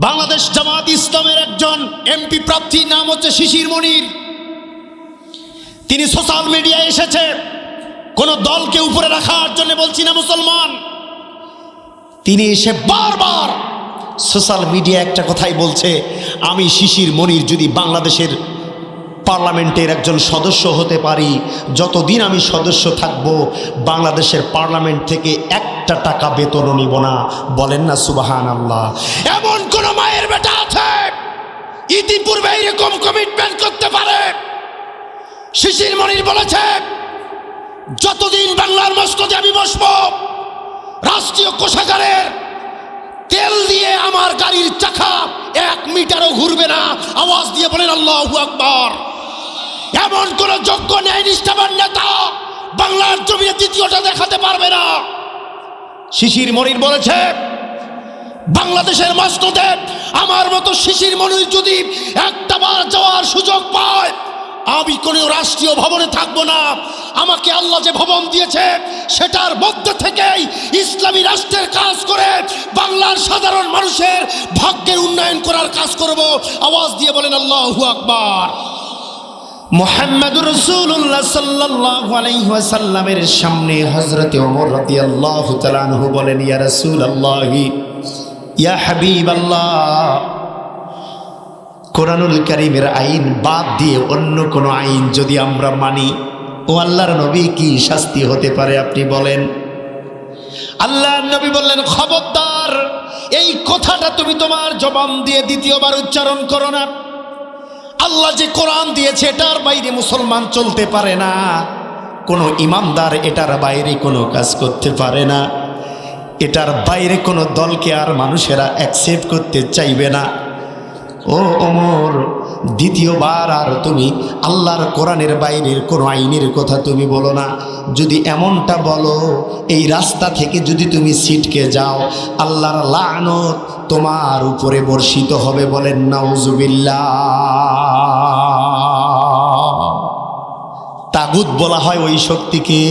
বাংলাদেশ জামাত ইসলামের একজন এমপি প্রার্থী, নাম হচ্ছে শিশির মনির। তিনি সোশ্যাল মিডিয়ায় এসেছে, কোন দলকে উপরে রাখার জন্য বলছি না মুসলমান। তিনি এসে বারবার সোশ্যাল মিডিয়া একটা কথাই বলছে, আমি শিশির মনির যদি বাংলাদেশের পার্লামেন্টের একজন সদস্য হতে পারি, যতদিন আমি সদস্য থাকব বাংলাদেশের পার্লামেন্ট থেকে একটা টাকা বেতনও নিব না। বলেন না সুবহানাল্লাহ। এমন কোন মায়ের বেটা আছে ইতিপূর্বে এরকম কমিটমেন্ট করতে পারে? শিশির মনির বলেছে, যতদিন বাংলার মসনদে আমি বসবো, রাষ্ট্রীয় কোষাগারের তেল দিয়ে আমার গাড়ির চাকা 1 মিটারও ঘুরবে না। আওয়াজ দিয়ে বলেন আল্লাহু আকবার। এমন কোন যোগ্য ন্যায় নিষ্ঠাবান নেতা বাংলার জমিনে দ্বিতীয়টা দেখাতে পারবে না। শিশির মনির বলেছে, বাংলাদেশের মসনদে আমার মতো শিশির মনির যদি একটা বার যাওয়ার সুযোগ পায়, আমি কোনো রাষ্ট্রীয় ভবনে থাকবো না। আমাকে আল্লাহ যে ভবন দিয়েছে সেটার মধ্যে থেকেই ইসলামী রাষ্ট্রের কাজ করে বাংলার সাধারণ মানুষের ভাগ্যের উন্নয়ন করার কাজ করব। আওয়াজ দিয়ে বলেন আল্লাহু আকবার। মুহাম্মদুর রাসূলুল্লাহ সাল্লাল্লাহু আলাইহি ওয়াসাল্লামের সামনে হযরত ওমর রাদিয়াল্লাহু তাআলা আনহু বলেন, ইয়া রাসূলুল্লাহ, ইয়া হাবিবাল্লাহ, কোরআনুল কারীমের আইন বাদ দিয়ে অন্য কোনো আইন যদি আমরা মানি, ও আল্লাহর নবী, কি শাস্তি হতে পারে আপনি বলেন? আল্লাহর নবী বললেন, খবরদার, এই কথাটা তুমি তোমার জবান দিয়ে দ্বিতীয়বার উচ্চারণ করো না। আল্লাহ যে কোরআন দিয়েছে এটার বাইরে মুসলমান চলতে পারে না, কোনো ইমানদার এটার বাইরে কোনো কাজ করতে পারে না, এটার বাইরে কোনো দলকে আর মানুষেরা অ্যাকসেপ্ট করতে চাইবে না। ও ওমর, দ্বিতীয়বার আর তুমি আল্লাহর কোরআনের বাইরের কোনো আইনের কথা তুমি বলো না। যদি এমনটা বলো, এই রাস্তা থেকে যদি তুমি ছিটকে যাও, আল্লাহর লানত তোমার উপরে বর্ষিত হবে। বলেন নাউজুবিল্লাহ। তাগুত বলা হয় ওই শক্তিকে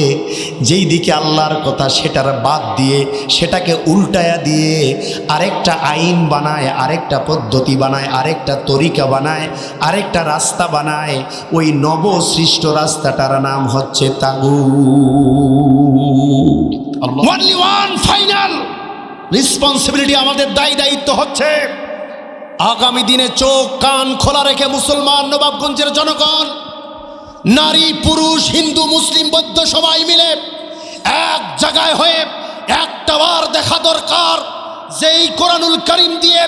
যেই দিকে আল্লাহর কথা সেটার বাদ দিয়ে, সেটাকে উল্টায়া দিয়ে আরেকটা আইন বানায়, আরেকটা পদ্ধতি বানায়, আরেকটা তরিকা বানায়, আরেকটা রাস্তা বানায়। ওই নবসৃষ্ট রাস্তাটার নাম হচ্ছে তাগুত। অনলি ওয়ান ফাইনাল রেসপন্সিবিলিটি, আমাদের দায়িত্ব হচ্ছে আগামী দিনে চোখ কান খোলা রেখে মুসলমান নবাবগঞ্জের জনগণ, নারী পুরুষ হিন্দু মুসলিম বৌদ্ধ সবাই মিলে এক জায়গায় হয়ে একটা বার দেখা দরকার যে এই কোরআনুল কারীম দিয়ে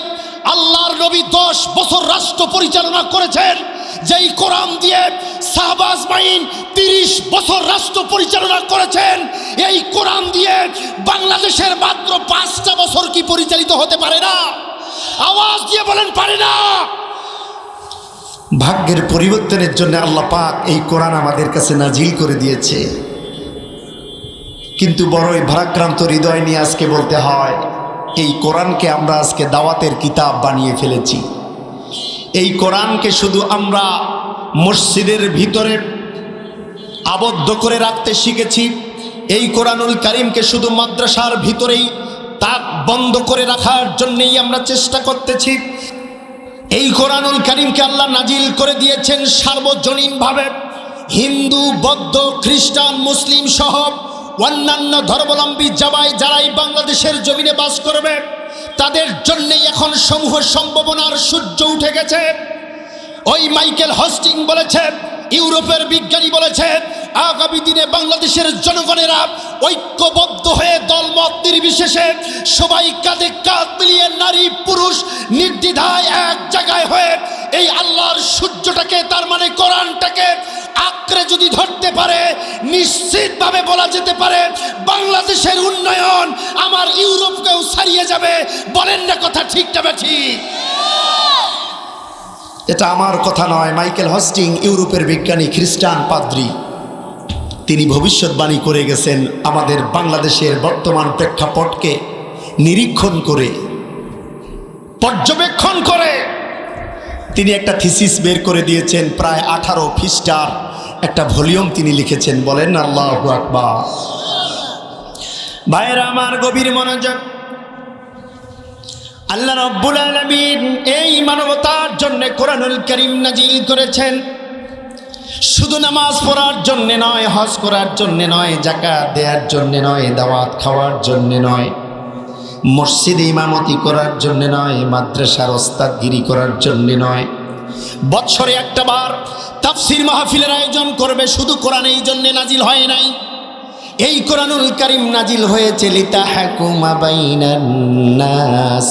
আল্লাহর নবী 10 বছর রাষ্ট্র পরিচালনা করেছেন, যেই কোরআন দিয়ে সাহাবা আজমাইন 30 বছর রাষ্ট্র পরিচালনা করেছেন, এই কোরআন দিয়ে বাংলাদেশের মাত্র 5টা বছর কি পরিচালিত হতে পারে না? আওয়াজ দিয়ে বলেন পারে না। ভাগ্যের পরিবর্তনের জন্য আল্লাহ পাক এই কোরআন আমাদের কাছে নাজিল করে দিয়েছে। কিন্তু বড়ই ভারাক্রান্ত হৃদয় নিয়ে আজকে বলতে হয়, এই কোরআনকে আমরা আজকে দাওয়াতের কিতাব বানিয়ে ফেলেছি। এই কোরআনকে শুধু আমরা মসজিদের ভিতরে আবদ্ধ করে রাখতে শিখেছি। এই কোরআনুল কারীমকে শুধু মাদ্রাসার ভিতরেই তাক বন্ধ করে রাখার জন্যই আমরা চেষ্টা করতেছি। এই কোরআনুল কারীমকে আল্লাহ নাজিল করে দিয়েছেন সার্বজনীনভাবে। হিন্দু বৌদ্ধ খ্রিস্টান মুসলিম সহ অন্যান্য ধর্মাবলম্বী যারাই বাংলাদেশের জমিনে বাস করবে, তাদের জন্যই এখন সমূহ সম্ভাবনার সূর্য উঠে গেছে। ওই মাইকেল হস্টিং বলেছে, ইউরোপের বিজ্ঞানী বলেছে, আগামী দিনে বাংলাদেশের জনগণেরা ঐক্যবদ্ধ হয়ে দলমত নির্বিশেষে সবাই কাঁধে কাঁধ মিলিয়ে নারী পুরুষ নির্দ্বিধায় এক জায়গায় হয়ে এই আল্লাহর সূর্যটাকে, তার মানে কোরআনটাকে আঁকড়ে যদি ধরতে পারে, নিশ্চিতভাবে বলা যেতে পারে বাংলাদেশের উন্নয়ন আমার ইউরোপকেও ছাড়িয়ে যাবে। বলেন না কথা ঠিক না ঠিক? এটা আমার কথা নয়, মাইকেল হস্টিং ইউরোপের বিজ্ঞানী খ্রিস্টান পাদ্রী, তিনি ভবিষ্যৎবাণী করে গেছেন। আমাদের বাংলাদেশের বর্তমান প্রেক্ষাপটকে নিরীক্ষণ করে, পর্যবেক্ষণ করে তিনি একটা থিসিস বের করে দিয়েছেন। প্রায় 18 পৃষ্ঠার একটা ভলিউম তিনি লিখেছেন। বলেন আল্লাহু আকবার। ভাইরা আমার, গভীর মনোযোগ। আল্লাহ রাব্বুল আলামিন এই মানবতার জন্য কোরআনুল কারীম নাজিল করেছেন। শুধু নামাজ পড়ার জন্য নয়, হজ করার জন্য নয়, যাকাত দেওয়ার জন্য নয়, দাওয়াত খাওয়ার জন্য নয়, মসজিদে ইমামতি করার জন্য নয়, মাদ্রাসার ওস্তাদগিরি করার জন্য নয়, বৎসরে একটা বার তাফসীর মাহফিলের আয়োজন করবে, শুধু কোরআন এই জন্য নাজিল হয় নাই। এই কোরআনুল কারীম নাজিল হয়েছে লিতাহকুমা বাইনান নাস।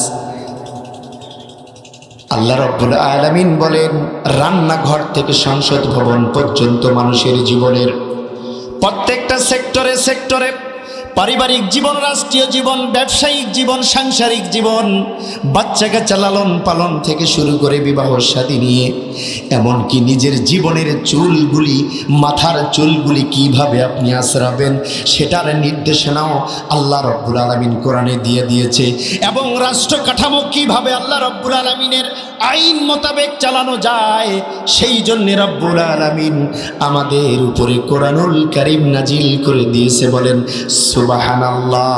আল্লাহ রাব্বুল আলামিন বলেন, রান্নাঘর থেকে সংসদ ভবন পর্যন্ত মানুষের জীবনের প্রত্যেকটা সেক্টরে সেক্টরে, পারিবারিক জীবন, রাষ্ট্রীয় জীবন, ব্যবসায়িক জীবন, সাংসারিক জীবন, বাচ্চা কাচ্চা লালন পালন থেকে শুরু করে বিবাহ শাদী নিয়ে, এমনকি নিজের জীবনের চুলগুলি, মাথার চুলগুলি কিভাবে আপনি আঁচড়াবেন সেটার নির্দেশনাও আল্লাহ রাব্বুল আলামিন কোরআনে দিয়ে দিয়েছে। এবং রাষ্ট্র কাঠামো কিভাবে আল্লাহ রাব্বুল আলামিনের আইন মোতাবেক চালানো যায়, সেই জন্য রাব্বুল আলামিন আমাদের উপরে কোরআনুল কারীম নাজিল করে দিয়েছে। বলেন সুবহানাল্লাহ।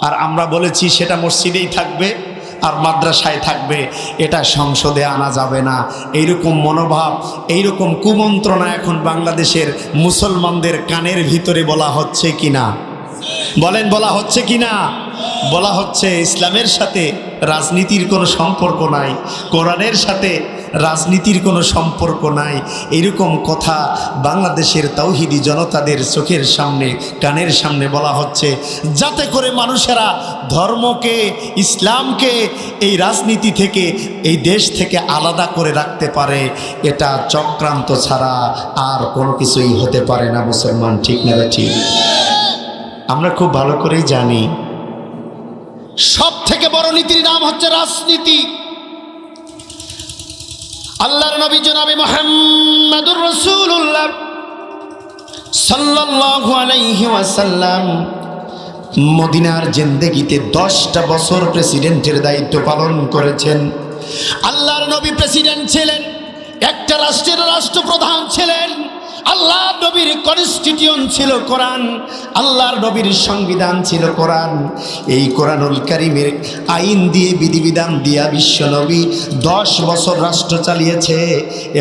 আর আমরা বলেছি সেটা মসজিদেই থাকবে আর মাদ্রাসায় থাকবে, এটা সংসদে আনা যাবে না। এইরকম মনোভাব, এইরকম কুমন্ত্রণা এখন বাংলাদেশের মুসলমানদের কানের ভিতরে বলা হচ্ছে কিনা? বলেন, বলা হচ্ছে কিনা? বলা হচ্ছে ইসলামের সাথে রাজনীতির কোনো সম্পর্ক নাই, কোরআনের সাথে রাজনীতির কোনো সম্পর্ক নাই। এরকম কথা বাংলাদেশের তাওহীদি জনতাদের চোখের সামনে, কানের সামনে বলা হচ্ছে, যাতে করে মানুষেরা ধর্মকে, ইসলামকে এই রাজনীতি থেকে, এই দেশ থেকে আলাদা করে রাখতে পারে। এটা চক্রান্ত ছাড়া আর কোনো কিছুই হতে পারে না। মুসলমান ঠিক না ঠিক? আমরা খুব ভালো করেই জানি সব থেকে বড় নীতির নাম হচ্ছে রাজনীতি। আল্লাহর নবী জনাবে মুহাম্মদুর রাসূলুল্লাহ সাল্লাল্লাহু আলাইহি ওয়াসাল্লাম মদিনার জিন্দেগিতে 10টা বছর প্রেসিডেন্টের দায়িত্ব পালন করেছেন। আল্লাহর নবী প্রেসিডেন্ট ছিলেন, একটা রাষ্ট্রের রাষ্ট্রপ্রধান ছিলেন। আল্লাহর নবীর কনস্টিটিউশন ছিল কোরআন, আল্লাহর নবীর সংবিধান ছিল কোরআন। এই কোরআনুল কারীমের আইন দিয়ে, বিধিবিধান দিয়া বিশ্ব নবী 10 বছর রাষ্ট্র চালিয়েছে।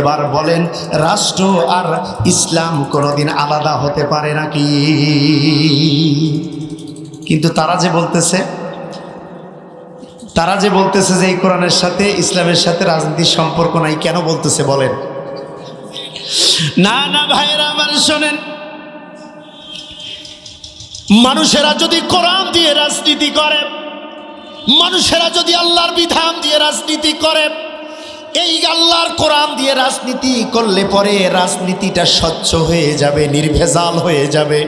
এবার বলেন, রাষ্ট্র আর ইসলাম কোনোদিন আলাদা হতে পারে নাকি? কিন্তু তারা যে বলতেছে যে এই কোরআনের সাথে, ইসলামের সাথে রাজনীতির সম্পর্ক নাই, কেন বলতেছে বলেন? না না ভাইরা আমার শোনেন, মানুষেরা যদি কোরআন দিয়ে রাজনীতি করে, মানুষেরা যদি আল্লাহর বিধান দিয়ে রাজনীতি করে, এই আল্লাহর কোরআন দিয়ে রাজনীতি করলে পরে রাজনীতিটা স্বচ্ছ হয়ে যাবে, নির্ভেজাল হয়ে যাবে,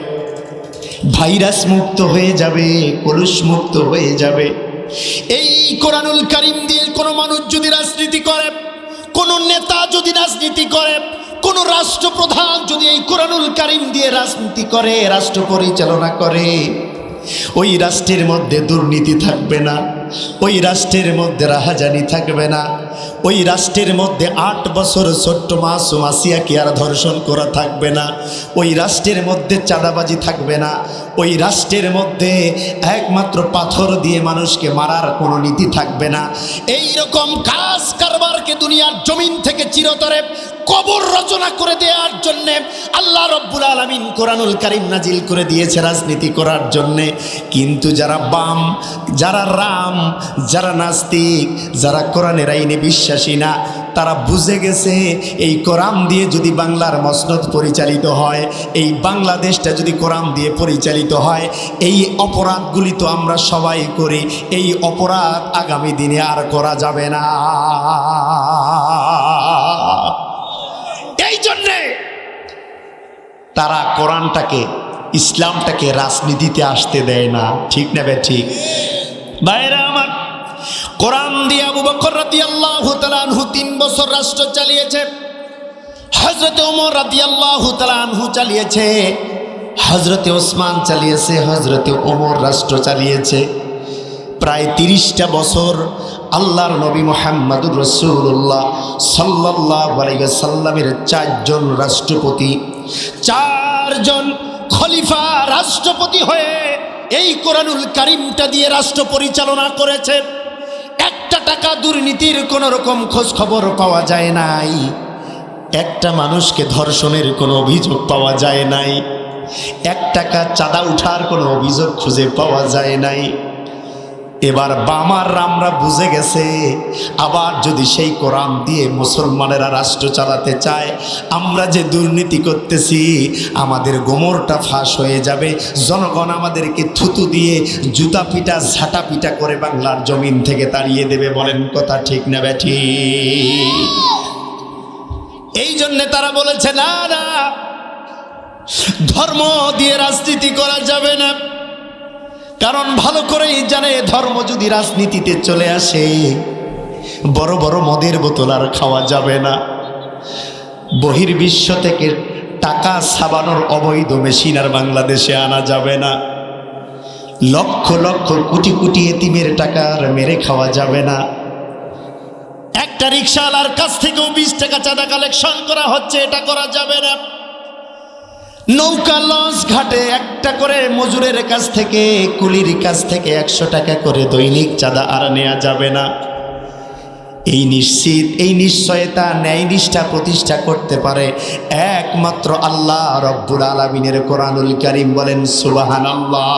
ভাইরাস মুক্ত হয়ে যাবে, কলুষ মুক্ত হয়ে যাবে। এই কোরআনুল কারীম দিয়ে কোনো মানুষ যদি রাজনীতি করে, কোনো নেতা যদি রাজনীতি করে, কোন রাষ্ট্রপ্রধান যদি এই কোরআনুল কারীম দিয়ে রাজনীতি করে, রাষ্ট্র পরিচালনা করে, ওই রাষ্ট্রের মধ্যে দুর্নীতি থাকবে না, ওই রাষ্ট্রের মধ্যে রাহাজানি থাকবে না, ওই রাষ্ট্রের মধ্যে 8 বছর ছোট্ট মাসুম আসিয়াকে আর ধর্ষণ করা থাকবে না, ওই রাষ্ট্রের মধ্যে চাঁদাবাজি থাকবে না, ওই রাষ্ট্রের মধ্যে একমাত্র পাথর দিয়ে মানুষকে মারার কোনো নীতি থাকবে না। এই রকম কাজ কারবারকে দুনিয়ার জমিন থেকে চিরতরে কবর রচনা করে দেওয়ার জন্যে আল্লাহ রাব্বুল আলামিন কোরআনুল কারীম নাজিল করে দিয়েছে রাজনীতি করার জন্যে। কিন্তু যারা বাম, যারা রাম, যারা নাস্তিক, যারা কোরআনের আইনে বিশ্বাসী না, তারা বুঝে গেছে এই কোরআন দিয়ে যদি বাংলার মসনদ পরিচালিত হয়, এই বাংলাদেশটা যদি কোরআন দিয়ে পরিচালিত হয়, এই অপরাধগুলি তো আমরা সবাই করি, এই অপরাধ আগামী দিনে আর করা যাবে না। এই জন্যে তারা কোরআনটাকে, ইসলামটাকে রাজনীতিতে আসতে দেয় না। ঠিক না বে ঠিক? ভাইরা আমার, কোরআন দিয়ে আবু বকর রাদিয়াল্লাহু তাআলা আনহু 3 বছর রাষ্ট্র চালিয়েছে, হযরত ওমর রাদিয়াল্লাহু তাআলা আনহু চালিয়েছে, হযরত ওসমান চালিয়েছে, হযরত ওমর রাষ্ট্র চালিয়েছে। প্রায় 30টা বছর আল্লাহর নবী মুহাম্মদুর রাসূলুল্লাহ সাল্লাল্লাহু আলাইহি ওয়াসাল্লামের 4 জন রাষ্ট্রপতি, 4 জন খলিফা রাষ্ট্রপতি হয়ে এই কোরআনুল কারীমটা দিয়ে রাষ্ট্র পরিচালনা করেছে। একটা টাকা দুর্নীতির কোনো রকম খোঁজ খবর পাওয়া যায় নাই, একটা মানুষকে ধর্ষণের কোনো অভিযোগ পাওয়া যায় নাই, এক টাকা চাঁদা উঠার কোনো অভিযোগ খুঁজে পাওয়া যায় নাই। এবার বামার আমরা বুঝে গেছে, আবার যদি সেই কোরআন দিয়ে মুসলমানেরা রাষ্ট্র চালাতে চায়, আমরা যে দুর্নীতি করতেছি আমাদের গোমরটা ফাঁস হয়ে যাবে, জনগণ আমাদেরকে থুতু দিয়ে জুতা পিটা ঝাঁটা পিটা করে বাংলার জমিন থেকে তাড়িয়ে দেবে। বলেন কথা ঠিক না ব্যাঠি? এই জন্যে তারা বলেছে না না, ধর্ম দিয়ে রাজনীতি করা যাবে না। কারণ ভালো করেই জানে ধর্ম যদি রাজনীতিতে চলে আসে, বড় বড় মদের বোতল আর খাওয়া যাবে না। বহির্বিশ্ব থেকে টাকা ছাপানোর অবৈধ মেশিন আর বাংলাদেশে আনা যাবে না। লক্ষ লক্ষ কোটি কোটি এতিমের টাকা আর মেরে খাওয়া যাবে না। একটা রিক্সাওয়ালার কাছ থেকেও 20 টাকা চাঁদা কালেকশন করা হচ্ছে, এটা করা যাবে না। নৌকা লঞ্চ ঘাটে একটা করে মজুরের কাছ থেকে, কুলির কাছ থেকে 100 টাকা করে দৈনিক চাঁদা আর নেওয়া যাবে না। এই নিশ্চিত, এই নিশ্চয়তা, ন্যায় নিষ্ঠা প্রতিষ্ঠা করতে পারে একমাত্র আল্লাহ রব্বুল আলামিনের কোরআনুল কারীম। বলেন সুবহানাল্লাহ।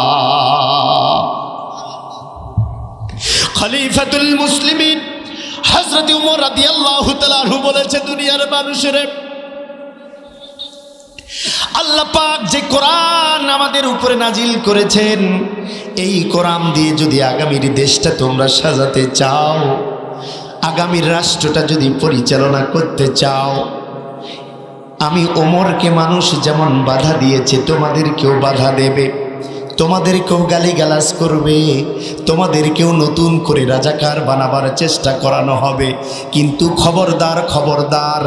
খলিফাতুল মুসলিমিন হযরত ওমর রাদিয়াল্লাহু তাআলা আনহু বলেছে, দুনিয়ার মানুষের আল্লাহ পাক যে কোরআন আমাদের উপরে নাজিল করেছেন, এই কোরআন দিয়ে যদি আগামীর দেশটা তোমরা সাজাতে চাও, আগামীর রাষ্ট্রটা যদি পরিচালনা করতে চাও, আমি ওমরকে মানুষ যেমন বাধা দিয়েছে তোমাদেরকেও বাধা দেবে, তোমাদেরকেও গালিগালাজ করবে, তোমাদেরকেও নতুন করে রাজাকার বানাবার চেষ্টা করানো হবে। কিন্তু খবরদার খবরদার,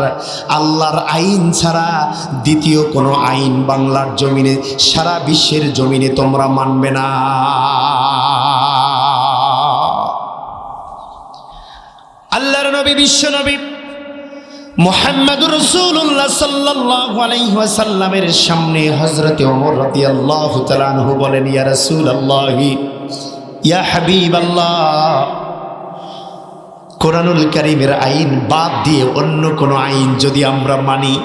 আল্লাহর আইন ছাড়া দ্বিতীয় কোনো আইন বাংলার জমিনে, সারা বিশ্বের জমিনে তোমরা মানবে না। আল্লাহর নবী, বিশ্ব নবী মুহাম্মদুর রাসূলুল্লাহ সাল্লাল্লাহু আলাইহি ওয়াসাল্লামের সামনে হযরতে ওমর রাদিয়াল্লাহু তাআলা আনহু বলেন, ইয়া রাসূলুল্লাহ, ইয়া হাবিবাল্লাহ, কোরআনুল কারীমের আইন বাদ দিয়ে অন্য কোনো আইন যদি আমরা মানি,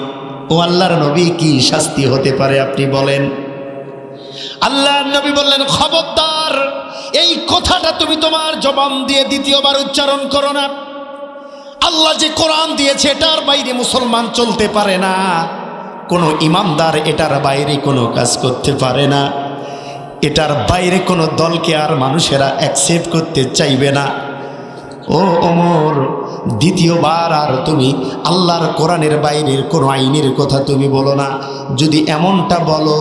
ও আল্লাহর নবী, কি শাস্তি হতে পারে আপনি বলেন? আল্লাহর নবী বললেন, খবরদার, এই কথাটা তুমি তোমার জবান দিয়ে দ্বিতীয়বার উচ্চারণ করো না। আল্লাহ যে কোরআন দিয়েছে এটার বাইরে মুসলমান চলতে পারে না, কোনো ইমানদার এটার বাইরে কোনো কাজ করতে পারে না, এটার বাইরে কোনো দলকে আর মানুষেরা অ্যাকসেপ্ট করতে চাইবে না। ও ওমর, দ্বিতীয়বার আর তুমি আল্লাহর কোরআনের বাইরের কোনো আইনের কথা তুমি বলো না। যদি এমনটা বলো,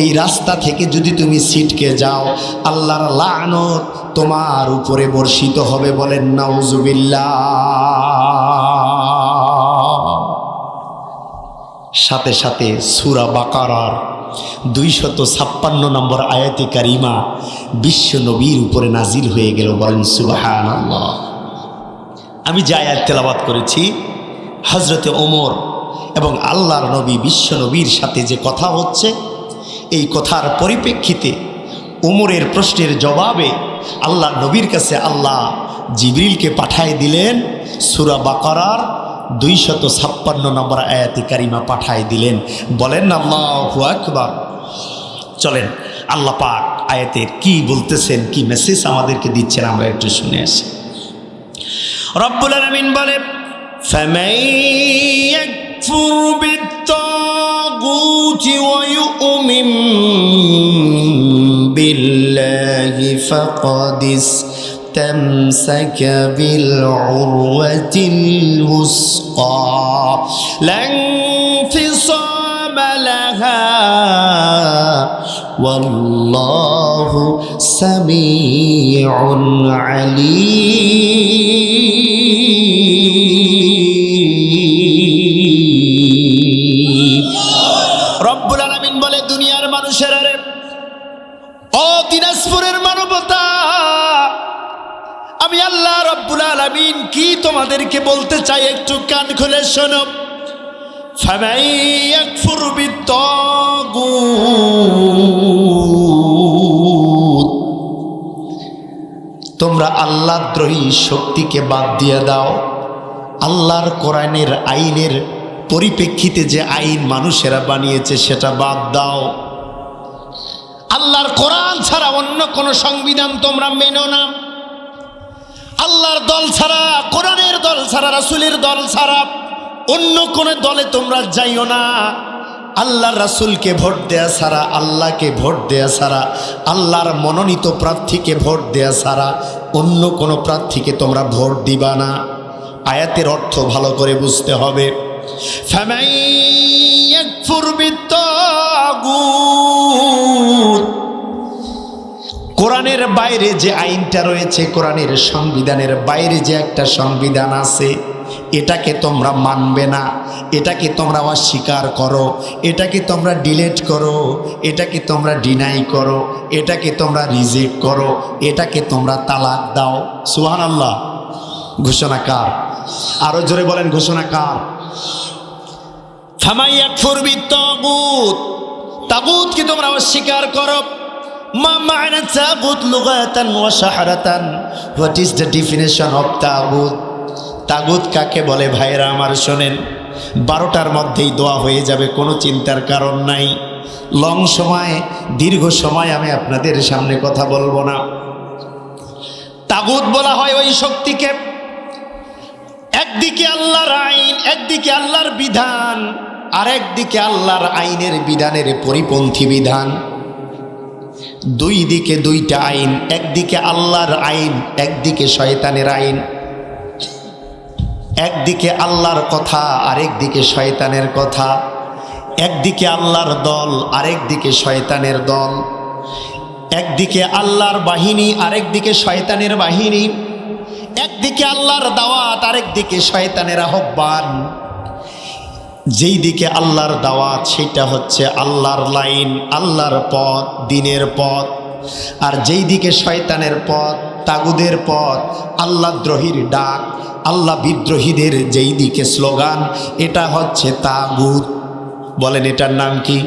এই রাস্তা থেকে যদি তুমি ছিটকে যাও, আল্লাহর লানত তোমার উপরে বর্ষিত হবে। বলেন নাউজুবিল্লাহ। সাথে সাথে সূরা বাকারার 256 নম্বর আয়াতে কারিমা বিশ্ব নবীর উপরে নাজিল হয়ে গেল। বলেন সুবহানাল্লাহ। আমি যে আয়াত তেলাওয়াত করেছি, হযরতে ওমর এবং আল্লাহর নবী বিশ্ব নবীর সাথে যে কথা হচ্ছে, এই কথার পরিপ্রেক্ষিতে ওমরের প্রশ্নের জবাবে আল্লাহর নবীর কাছে আল্লাহ জিবরিলকে পাঠায় দিলেন, সূরা বাকারার 256 নম্বর আয়াতে কারিমা পাঠায় দিলেন। বলেন আল্লাহু আকবার। চলেন আল্লাহ পাক আয়াতের কি বলতেছেন, কি মেসেজ আমাদেরকে দিচ্ছেন, আমরা একটু শুনে আসি। রব্বুল আলামিন বলে, ফামান ইয়াকফুর বিত্তাগুতি ওয়া ইউমিন বিল্লাহি ফাকাদ ইসতামসাকা বিল উরওয়াতিল ওয়াসকা লা ইনফিসামা লাহা ওয়াল্লাহু সামিউন আলীম। রব্বুল আলামিন বলে, দুনিয়ার মানুষেরা রে, ও দিনাজপুরের মানবতা, আমি আল্লাহ রব্বুল আলামিন কি তোমাদেরকে বলতে চাই, একটু কান খুলে শোনো। ফামান ইয়াকফুর বিত্তাগুত, তোমরা আল্লাহদ্রোহী শক্তিকে বাদ দিয়ে দাও। আল্লাহর কোরআনের আইনের পরিপ্রেক্ষিতে যে আইন মানুষেরা বানিয়েছে সেটা বাদ দাও। আল্লাহর কোরআন ছাড়া অন্য কোন সংবিধান তোমরা মেনো না। আল্লাহর দল ছাড়া, কোরআনের দল ছাড়া, রাসূলের দল ছাড়া অন্য কোন দলে তোমরা যাইও না। আল্লাহর রাসূলকে ভোট দেয়া ছাড়া, আল্লাহকে ভোট দেয়া ছাড়া, আল্লাহর মনোনীত প্রার্থীকে ভোট দেয়া ছাড়া অন্য কোনো প্রার্থীকে তোমরা ভোট দিবা না। আয়াতের অর্থ ভালো করে বুঝতে হবে। ফামান ইয়াকফুর বিত্তাগুত, কোরআনের বাইরে যে আইনটা রয়েছে, কোরআনের সংবিধানের বাইরে যে একটা সংবিধান আছে, এটাকে তোমরা মানবে না, এটাকে তোমরা অস্বীকার করো, এটাকে তোমরা ডিলেট করো, এটাকে তোমরা ডিনাই করো, এটাকে তোমরা রিজেক্ট করো, এটাকে তোমরা তালাক দাও। সুবহানাল্লাহ। ঘোষণা কার? আরো জোরে বলেন, ঘোষণা কার? ফামান ইয়াকফুর বিত্তাগুত, তাগুতকে তোমরা অস্বীকার করো। মা মা'না তাগুত লুগাতান ওয়া শাহরাতান, what is the definition of তাগুত? তাগুত কাকে বলে ভাইরা আমার শোনেন, 12টার মধ্যেই দোয়া হয়ে যাবে, কোনো চিন্তার কারণ নাই। লং সময়, দীর্ঘ সময় আমি আপনাদের সামনে কথা বলবো না। তাগুত বলা হয় ওই শক্তিকে, একদিকে আল্লাহর আইন, একদিকে আল্লাহর বিধান, আর একদিকে আল্লাহর আইনের বিধানের পরিপন্থী বিধান। দুই দিকে দুইটা আইন, একদিকে আল্লাহর আইন, একদিকে শয়তানের আইন। একদিকে আল্লাহর কথা, আরেকদিকে শয়তানের কথা। একদিকে আল্লাহর দল, আরেকদিকে শয়তানের দল। একদিকে আল্লাহর বাহিনী, আরেকদিকে শয়তানের বাহিনী। একদিকে আল্লাহর দাওয়াত, আরেকদিকে শয়তানের আহ্বান। যেই দিকে আল্লাহর দাওয়াত সেটা হচ্ছে আল্লাহর লাইন, আল্লাহর পথ, দ্বীনের পথ। আর যেই দিকে শয়তানের পথ, তাগুদের পথ, আল্লাহদ্রোহীর ডাক, আল্লাহ বিদ্রোহীদের যেই দিকে স্লোগান, এটা হচ্ছে তাগুত। বলেন এটার নাম কি?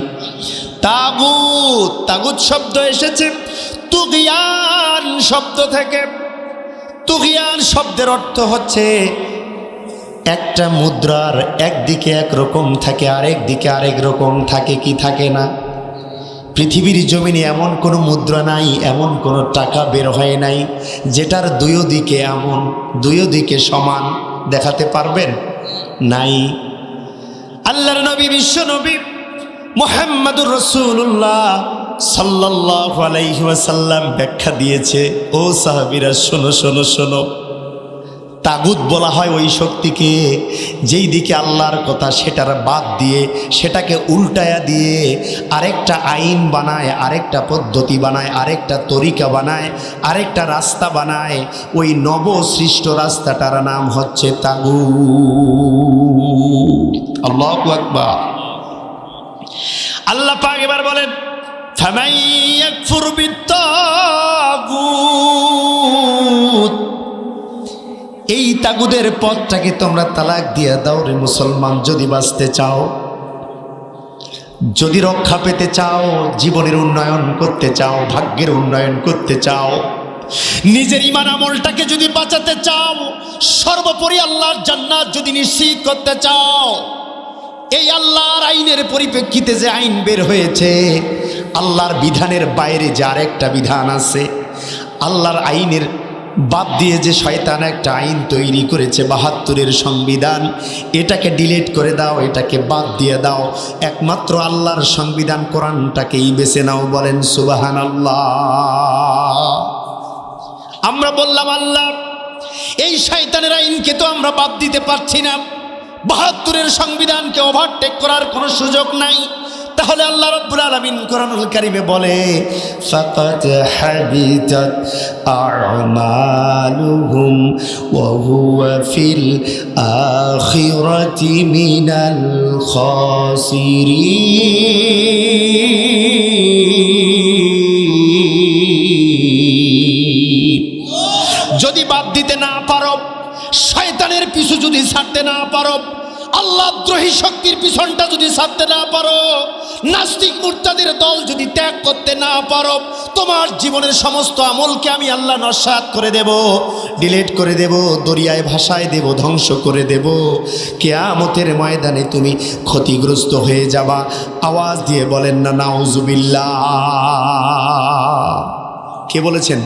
তাগুত। তাগুত শব্দ এসেছে তুগিয়ান শব্দ থেকে। তুগিয়ান শব্দের অর্থ হচ্ছে একটা মুদ্রার একদিকে একরকম থাকে, আরেক দিকে আরেক রকম থাকে, কি থাকে না? পৃথিবীর জমিনে এমন কোনো মুদ্রা নাই, এমন কোনো টাকা বের হয় নাই যেটার দুই দিকে এমন, দুই দিকে সমান। দেখাতে পারবেন? নাই। আল্লাহর নবী, বিশ্ব নবী মুহাম্মদুর রাসূলুল্লাহ সাল্লাল্লাহু আলাইহি ওয়াসাল্লাম ব্যাখ্যা দিয়েছে। ও সাহাবীরা শোনো শোনো শোনো, তাগুত বলা হয় ওই শক্তিকে যেই দিকে আল্লাহর কথা সেটার বাদ দিয়ে, সেটাকে উল্টায়া দিয়ে আরেকটা আইন বানায়, আরেকটা পদ্ধতি বানায়, আরেকটা তরিকা বানায়, আরেকটা রাস্তা বানায়। ওই নবসৃষ্ট রাস্তাটার নাম হচ্ছে তাগুত। আল্লাহু আকবার। আল্লাহ পাক এবার বলেন, ফামান ইয়াকফুর বিত্তাগুত, এই তাগুদের পথটাকে তোমরা তালাক দিয়ে দাও রে মুসলমান। যদি বাঁচতে চাও, যদি রক্ষা পেতে চাও, জীবনের উন্নয়ন করতে চাও, ভাগ্যের উন্নয়ন করতে চাও, নিজের ঈমান আমলটাকে যদি বাঁচাতে চাও, সর্বোপরি আল্লাহর জান্নাত যদি নিশ্চিত করতে চাও, এই আল্লাহর আইনের পরিপ্রেক্ষিতে যে আইন বের হয়েছে, আল্লাহর বিধানের বাইরে যে আরেকটা বিধান আছে, আল্লাহর আইনের বাদ দিয়ে যে শয়তান একটা আইন তৈরি করেছে ৭২-এর সংবিধান, এটাকে ডিলিট করে দাও, এটাকে বাদ দিয়ে দাও। একমাত্র আল্লাহর সংবিধান কোরআনটাকেই বেছে নাও। বলেন সুবহানাল্লাহ। আমরা বললাম আল্লাহ, এই শয়তানের আইনকে তো আমরা বাদ দিতে পারছি না, ৭২-এর সংবিধানকে ওভারটেক করার কোনো সুযোগ নাই। তাহলে আল্লাহ রাব্বুল আলামিন কোরআনুল কারীমে বলে, ফাকাদ হাবিতাত আ'মালুহুম ওয়া হুয়া ফিল আখিরাতি মিনাল খাসিরিন। যদি বাদ দিতে না পারো, শয়তানের পিছু যদি ছাড়তে না পারো, আল্লাহদ্রোহী শক্তির পিছনটা যদি ছাড়তে না পারো, নাস্তিক মুরতাদের দল যদি ত্যাগ করতে না পারো, তোমার জীবনের সমস্ত আমলকে আমি আল্লাহ নস্যাৎ করে দেব, ডিলিট করে দেব, দরিয়ায় ভাসায় দেব, ধ্বংস করে দেব। কিয়ামতের ময়দানে তুমি ক্ষতিগ্রস্ত হয়ে যাবা। আওয়াজ দিয়ে বলেন না নাউজুবিল্লাহ। কে বলেছেন?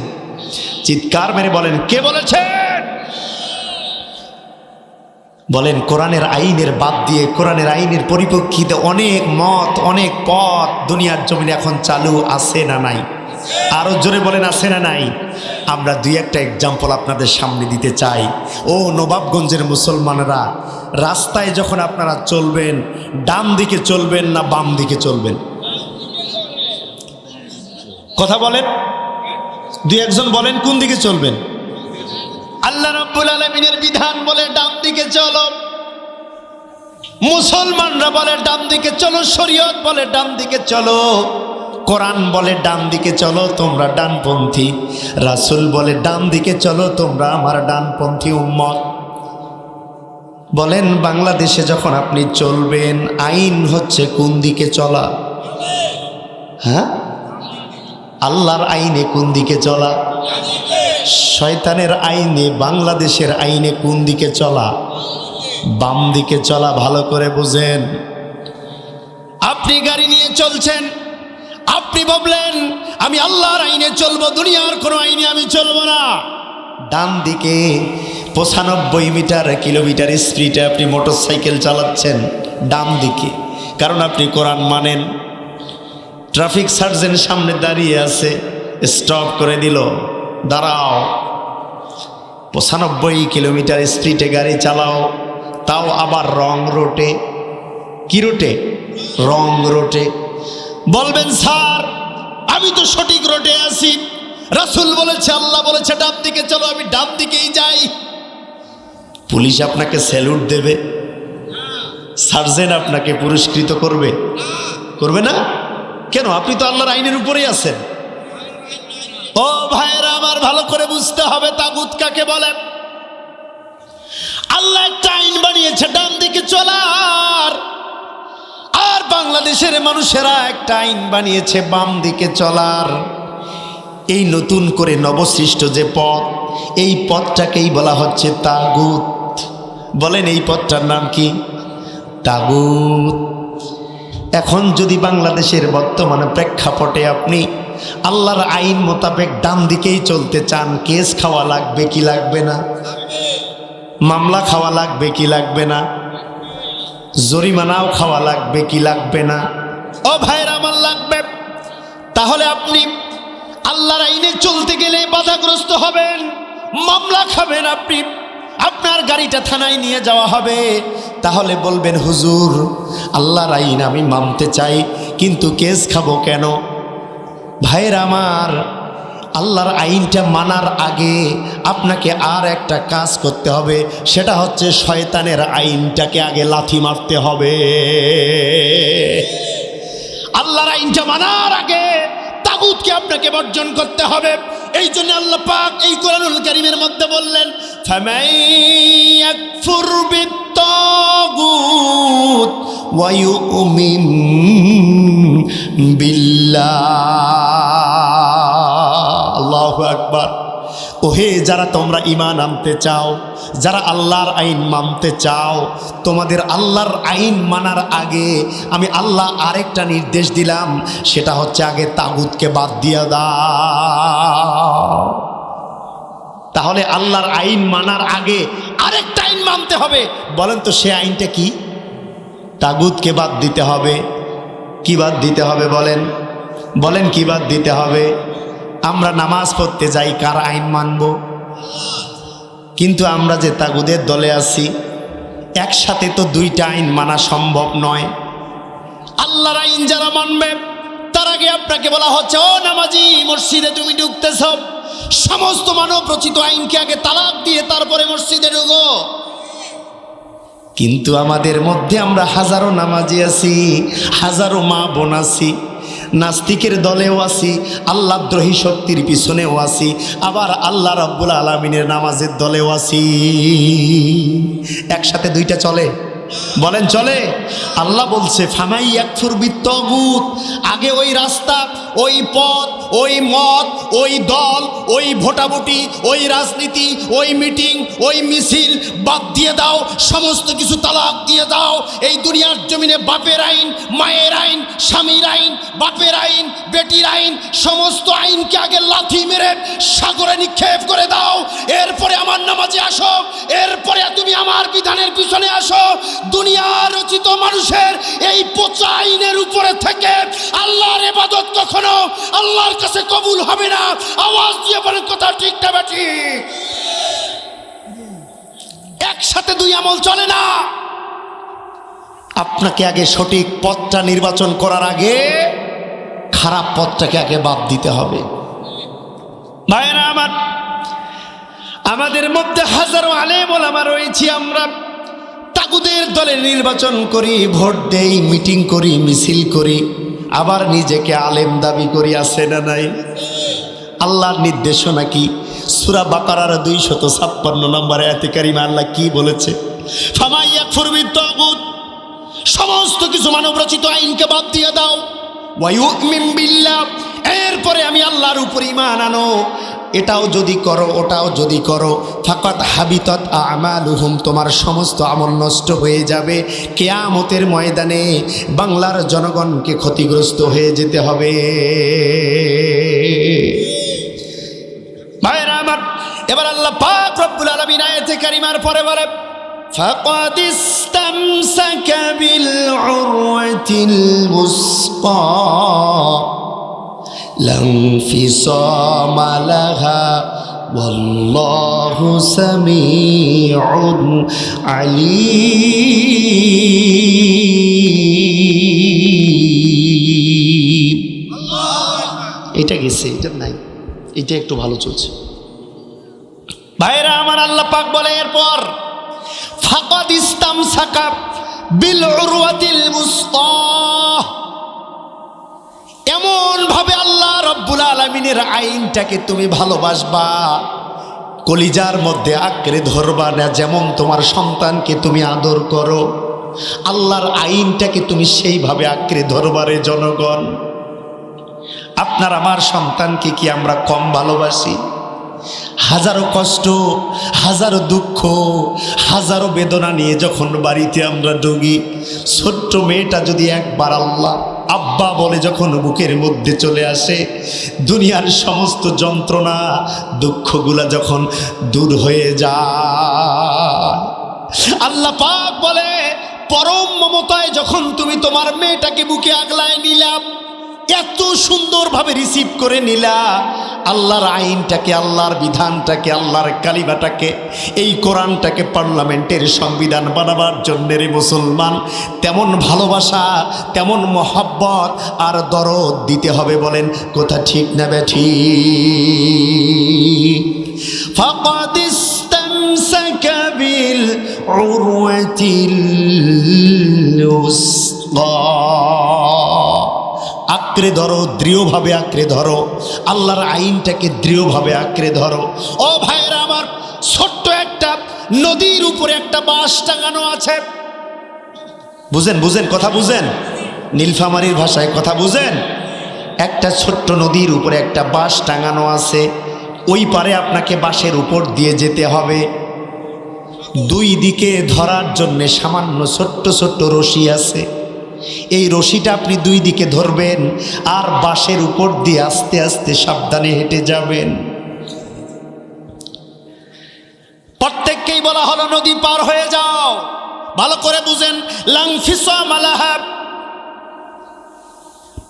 চিৎকার মেরে বলেন, কে বলেছেন? বলেন কোরআনের আইনের বাদ দিয়ে কোরআনের আইনের পরিপ্রেক্ষিতে অনেক মত, অনেক পথ দুনিয়ার জমিনে এখন চালু আছে না নাই? আরো জোরে বলেন, আছে না নাই? আমরা দুই একটা এক্সাম্পল আপনাদের সামনে দিতে চাই। ও নবাবগঞ্জের মুসলমানরা, রাস্তায় যখন আপনারা চলবেন, ডান দিকে চলবেন না বাম দিকে চলবেন? কথা বলেন, দুই একজন বলেন কোন দিকে চলবেন? আল্লাহ রাব্বুল আলামিনের বিধান বলে ডান দিকে চলো, মুসলমানরা বলে ডান দিকে চলো, শরীয়ত বলে ডান দিকে চলো, কোরআন বলে ডান দিকে চলো, তোমরা ডানপন্থী, রাসূল বলে ডান দিকে চলো, তোমরা আমার ডানপন্থী উম্মত। বলেন বাংলাদেশে যখন আপনি চলবেন, আইন হচ্ছে কোন দিকে চলা? হ্যাঁ, আল্লাহর আইনে কোন দিকে চলা? শয়তানের আইনে, বাংলাদেশের আইনে কোন দিকে চলা? বাম দিকে চলা। ভালো করে বুঝেন। আপনি গাড়ি নিয়ে চলছেন, আপনি ভাবলেন আমি আল্লাহর আইনে চলবো, দুনিয়ার কোনো আইনে আমি চলবো না। ডান দিকে 95 কিলোমিটার স্পিডে আপনি মোটরসাইকেল চালাচ্ছেন, ডান দিকে, কারণ আপনি কোরআন মানেন। ট্রাফিক সার্জেন্ট সামনে দাঁড়িয়ে আছে, স্টপ করে দিল, দাঁড়াও। 95 কিলোমিটার স্পিডে গাড়ি চালাও, তাও আবার রং রোটে। কি রোটে? রং রোটে। বলবেন স্যার আমি তো সঠিক রোটে আছি, রাসূল বলেছে, আল্লাহ বলেছে ডান দিকে চলো, আমি ডান দিকেই যাই। পুলিশ আপনাকে স্যালুট দেবে, সার্জেন্ট আপনাকে পুরস্কৃত করবে? করবে না কেন? আপনি তো আল্লাহর আইনের উপরেই আছেন। ও ভাইরা আমার, ভালো করে বুঝতে হবে তাগুত কাকে বলে। আল্লাহ একটা আইন বানিয়েছে ডান দিকে চলার, আর বাংলাদেশের মানুষেরা একটা আইন বানিয়েছে বাম দিকে চলার। এই নতুন করে নবসৃষ্ট যে পথ, এই পথটাকেই বলা হচ্ছে তাগুত। বলেন এই পথটার নাম কি? তাগুত। এখন যদি বাংলাদেশের বর্তমানে প্রেক্ষাপটে আপনি আল্লাহর আইন মোতাবেক ডান দিকেই চলতে চান, কেস খাওয়া লাগবে কি লাগবে না? মামলা খাওয়া লাগবে কি লাগবে না? জরিমানাও খাওয়া লাগবে কি লাগবে না? ও ভাইরা আমার, লাগবে। তাহলে আপনি আল্লাহর আইনে চলতে গেলে বাধাগ্রস্ত হবেন, মামলা খাবেন, আপনি আপনার গাড়িটা থানায় নিয়ে যাওয়া হবে। তাহলে বলবেন হুজুর আল্লাহর আইন আমি মানতে চাই, কিন্তু কেস খাবো কেন? ভাইরা আমার, আল্লাহর আইনটা মানার আগে আপনাকে আর একটা কাজ করতে হবে, সেটা হচ্ছে শয়তানের আইনটাকে আগে লাথি মারতে হবে। আল্লাহর আইনটা মানার আগে তাগুতকে আপনাকে বর্জন করতে হবে। এই জন্য আল্লাহ পাক এই কোরআনুল কারীমের মধ্যে বললেন, ফামাইয়াকফুর বিত্তাগুত ওয়া ইউমিন বিল্লাহ। আল্লাহু আকবার। ওহে যারা তোমরা ঈমান আনতে চাও, যারা আল্লাহর আইন মানতে চাও, তোমাদের আল্লাহর আইন মানার আগে আমি আল্লাহ আরেকটা নির্দেশ দিলাম, সেটা হচ্ছে আগে তাগুতকে বাদ দিয়ে দাও। তাহলে আল্লাহর আইন মানার আগে আরেকটা আইন মানতে হবে। বলেন তো সে আইনটা কি? তাগুতকে বাদ দিতে হবে। কি বাদ দিতে হবে বলেন? বলেন কি বাদ দিতে হবে? আমরা নামাজ পড়তে যাই, কার আইন মানব? কিন্তু আমরা যে তাগুদের দলে আছি, একসাথে তো দুইটা আইন মানা সম্ভব নয়। আল্লাহর আইন যারা মানবে তার আগে আপনাকে বলা হচ্ছে, ও নামাজি মসজিদে তুমি ঢুকতেছ, সমস্ত মানব রচিত আইনকে আগে তালাক দিয়ে তারপরে মসজিদে ঢুকো। কিন্তু আমাদের মধ্যে আমরা হাজারো নামাজি আছি, হাজারো মা বোন আছি, নাস্তিকের দলেও আছি, আল্লাহদ্রোহী শক্তির পিছনেও আছি, আবার আল্লাহ রাব্বুল আলামিনের নামাজের দলেও আছি। একসাথে দুইটা চলে? বলেন চলে? আল্লাহ বলছে ফামাই ইয়াকফুর বিত্তাগুত, আগে ওই রাস্তা, ওই পথ, ওই মত, ওই দল, ওই ভোটাভুটি, ওই রাজনীতি, ওই মিটিং, ওই মিছিল বাদ দিয়ে দাও, সমস্ত কিছু তালাক দিয়ে দাও। এই দুনিয়ার জমিনে বাপের আইন, মায়ের আইন, স্বামীর আইন, বাপের আইন, বেটির আইন, সমস্ত আইনকে আগে লাথি মেরে সাগরে নিক্ষেপ করে দাও। এরপরে আমার নামাজে আসো, এরপরে তুমি আমার বিধানের পিছনে আসো। দুনিয়ার রচিত মানুষের এই পচা আইনের উপরে থেকে আল্লাহর ইবাদত কখনো আল্লাহর কাছে কবুল হবে না। আওয়াজ দিয়ে বলেন কথা ঠিক না বেঠিক? একসাথে দুই আমল চলে না। আপনাকে আগে সঠিক পথটা নির্বাচন করার আগে খারাপ পথটাকে আগে বাদ দিতে হবে। ভাইরা আমার, আমাদের মধ্যে হাজারো আলেম ওলামা রয়েছে, আমরা তাগুদের দলে নির্বাচন করি, ভোট দেই, মিটিং করি, মিছিল করি, আবার নিজেকে আলেম দাবি করি, আছে না নাই? আল্লাহর নির্দেশনা কি? সূরা বাকারার 256 নম্বর আয়াতে কারিমা আল্লাহ কি বলেছে? ফামাই ইয়াকফুর বিত্তাগুত, সমস্ত কিছু মানব রচিত আইনকে বাদ দিয়ে দাও, ওয়া ইউমিন বিল্লাহ, এরপরে আমি আল্লাহর উপর ঈমান আনো। এটাও যদি করো, ওটাও যদি করো, ফাকাত হাবিতাত আমালুহুম, তোমার সমস্ত আমল নষ্ট হয়ে যাবে। কিয়ামতের ময়দানে বাংলার জনগণকে ক্ষতিগ্রস্ত হয়ে যেতে হবে। ভাইরা আমার, এবার আল্লাহ পাক রব্বুল আলামিন আয়াতে কারিমার পরে বলে ফাকাদ ইসতামসাকা বিল উরওয়াতিল মুসকা লা ইনফিসামা লাহা ওয়াল্লাহু সামিউন আলীম। এটা গেছে, এটা নাই, এটা একটু ভালো চলছে। ভাইরা আমার, আল্লাহ পাক বলে এরপর ফাকাদ ইসতামসাকা বিল উরওয়াতিল মুসকা, এমন ভাবে আল্লাহ রব্বুল আলামিনের আইনটাকে তুমি ভালোবাসবা, কলিজার মধ্যে আঁকড়ে ধরবা না। যেমন তোমার সন্তানকে তুমি আদর করো, আল্লাহর আইনটাকে তুমি সেইভাবে আঁকড়ে ধরবারে জনগণ। আপনার আমার সন্তানকে কি আমরা কম ভালোবাসি? হাজারো কষ্ট, হাজারো দুঃখ, হাজারো বেদনা নিয়ে যখন বাড়িতে আমরা ঢুকি, ছোট্ট মেয়েটা যদি একবার আল্লাহ আব্বা বলে যখন বুকের মধ্যে চলে আসে, দুনিয়ার সমস্ত যন্ত্রণা দুঃখগুলা যখন দূর হয়ে যায়, আল্লাহ পাক বলে পরম মমতায় যখন তুমি তোমার মেয়েটাকে বুকে আগলায় নিলা, এত সুন্দরভাবে রিসিভ করে নিলা, আল্লাহর আইনটাকে, আল্লাহর বিধানটাকে, আল্লাহর কালিমাটাকে, এই কোরআনটাকে পার্লামেন্টের সংবিধান বানাবার জন্য রে মুসলমান, তেমন ভালোবাসা, তেমন মহব্বত আর দরদ দিতে হবে। বলেন কথা ঠিক না বেঠিক? ফাকাদ ইসতামসাকা বিল উরওয়াতিল উসকা, আঁকড়ে ধরো, দৃঢ়ভাবে আঁকড়ে ধরো, আল্লাহর আইনটাকে দৃঢ়ভাবে আঁকড়ে ধরো। ও ভাইরা আমার, ছোট্ট একটা নদীর উপরে একটা বাঁশ টাঙানো আছে, বুঝেন বুঝেন কথা বুঝেন, নীলফামারীর ভাষায় কথা বুঝেন। একটা ছোট্ট নদীর উপরে একটা বাঁশ টাঙানো আছে, ওই পারে আপনাকে বাঁশের উপর দিয়ে যেতে হবে। দুই দিকে ধরার জন্যে সামান্য ছোট্ট ছোট্ট রশি আছে, এই রশিটা আপনি দুই দিকে ধরবেন আর বাঁশের উপর দিয়ে আস্তে আস্তে সাবধানে হেঁটে যাবেন। প্রত্যেককেই বলা হলো নদী পার হয়ে যাও, ভালো করে বুঝেন, লাংফিসামা লাহা,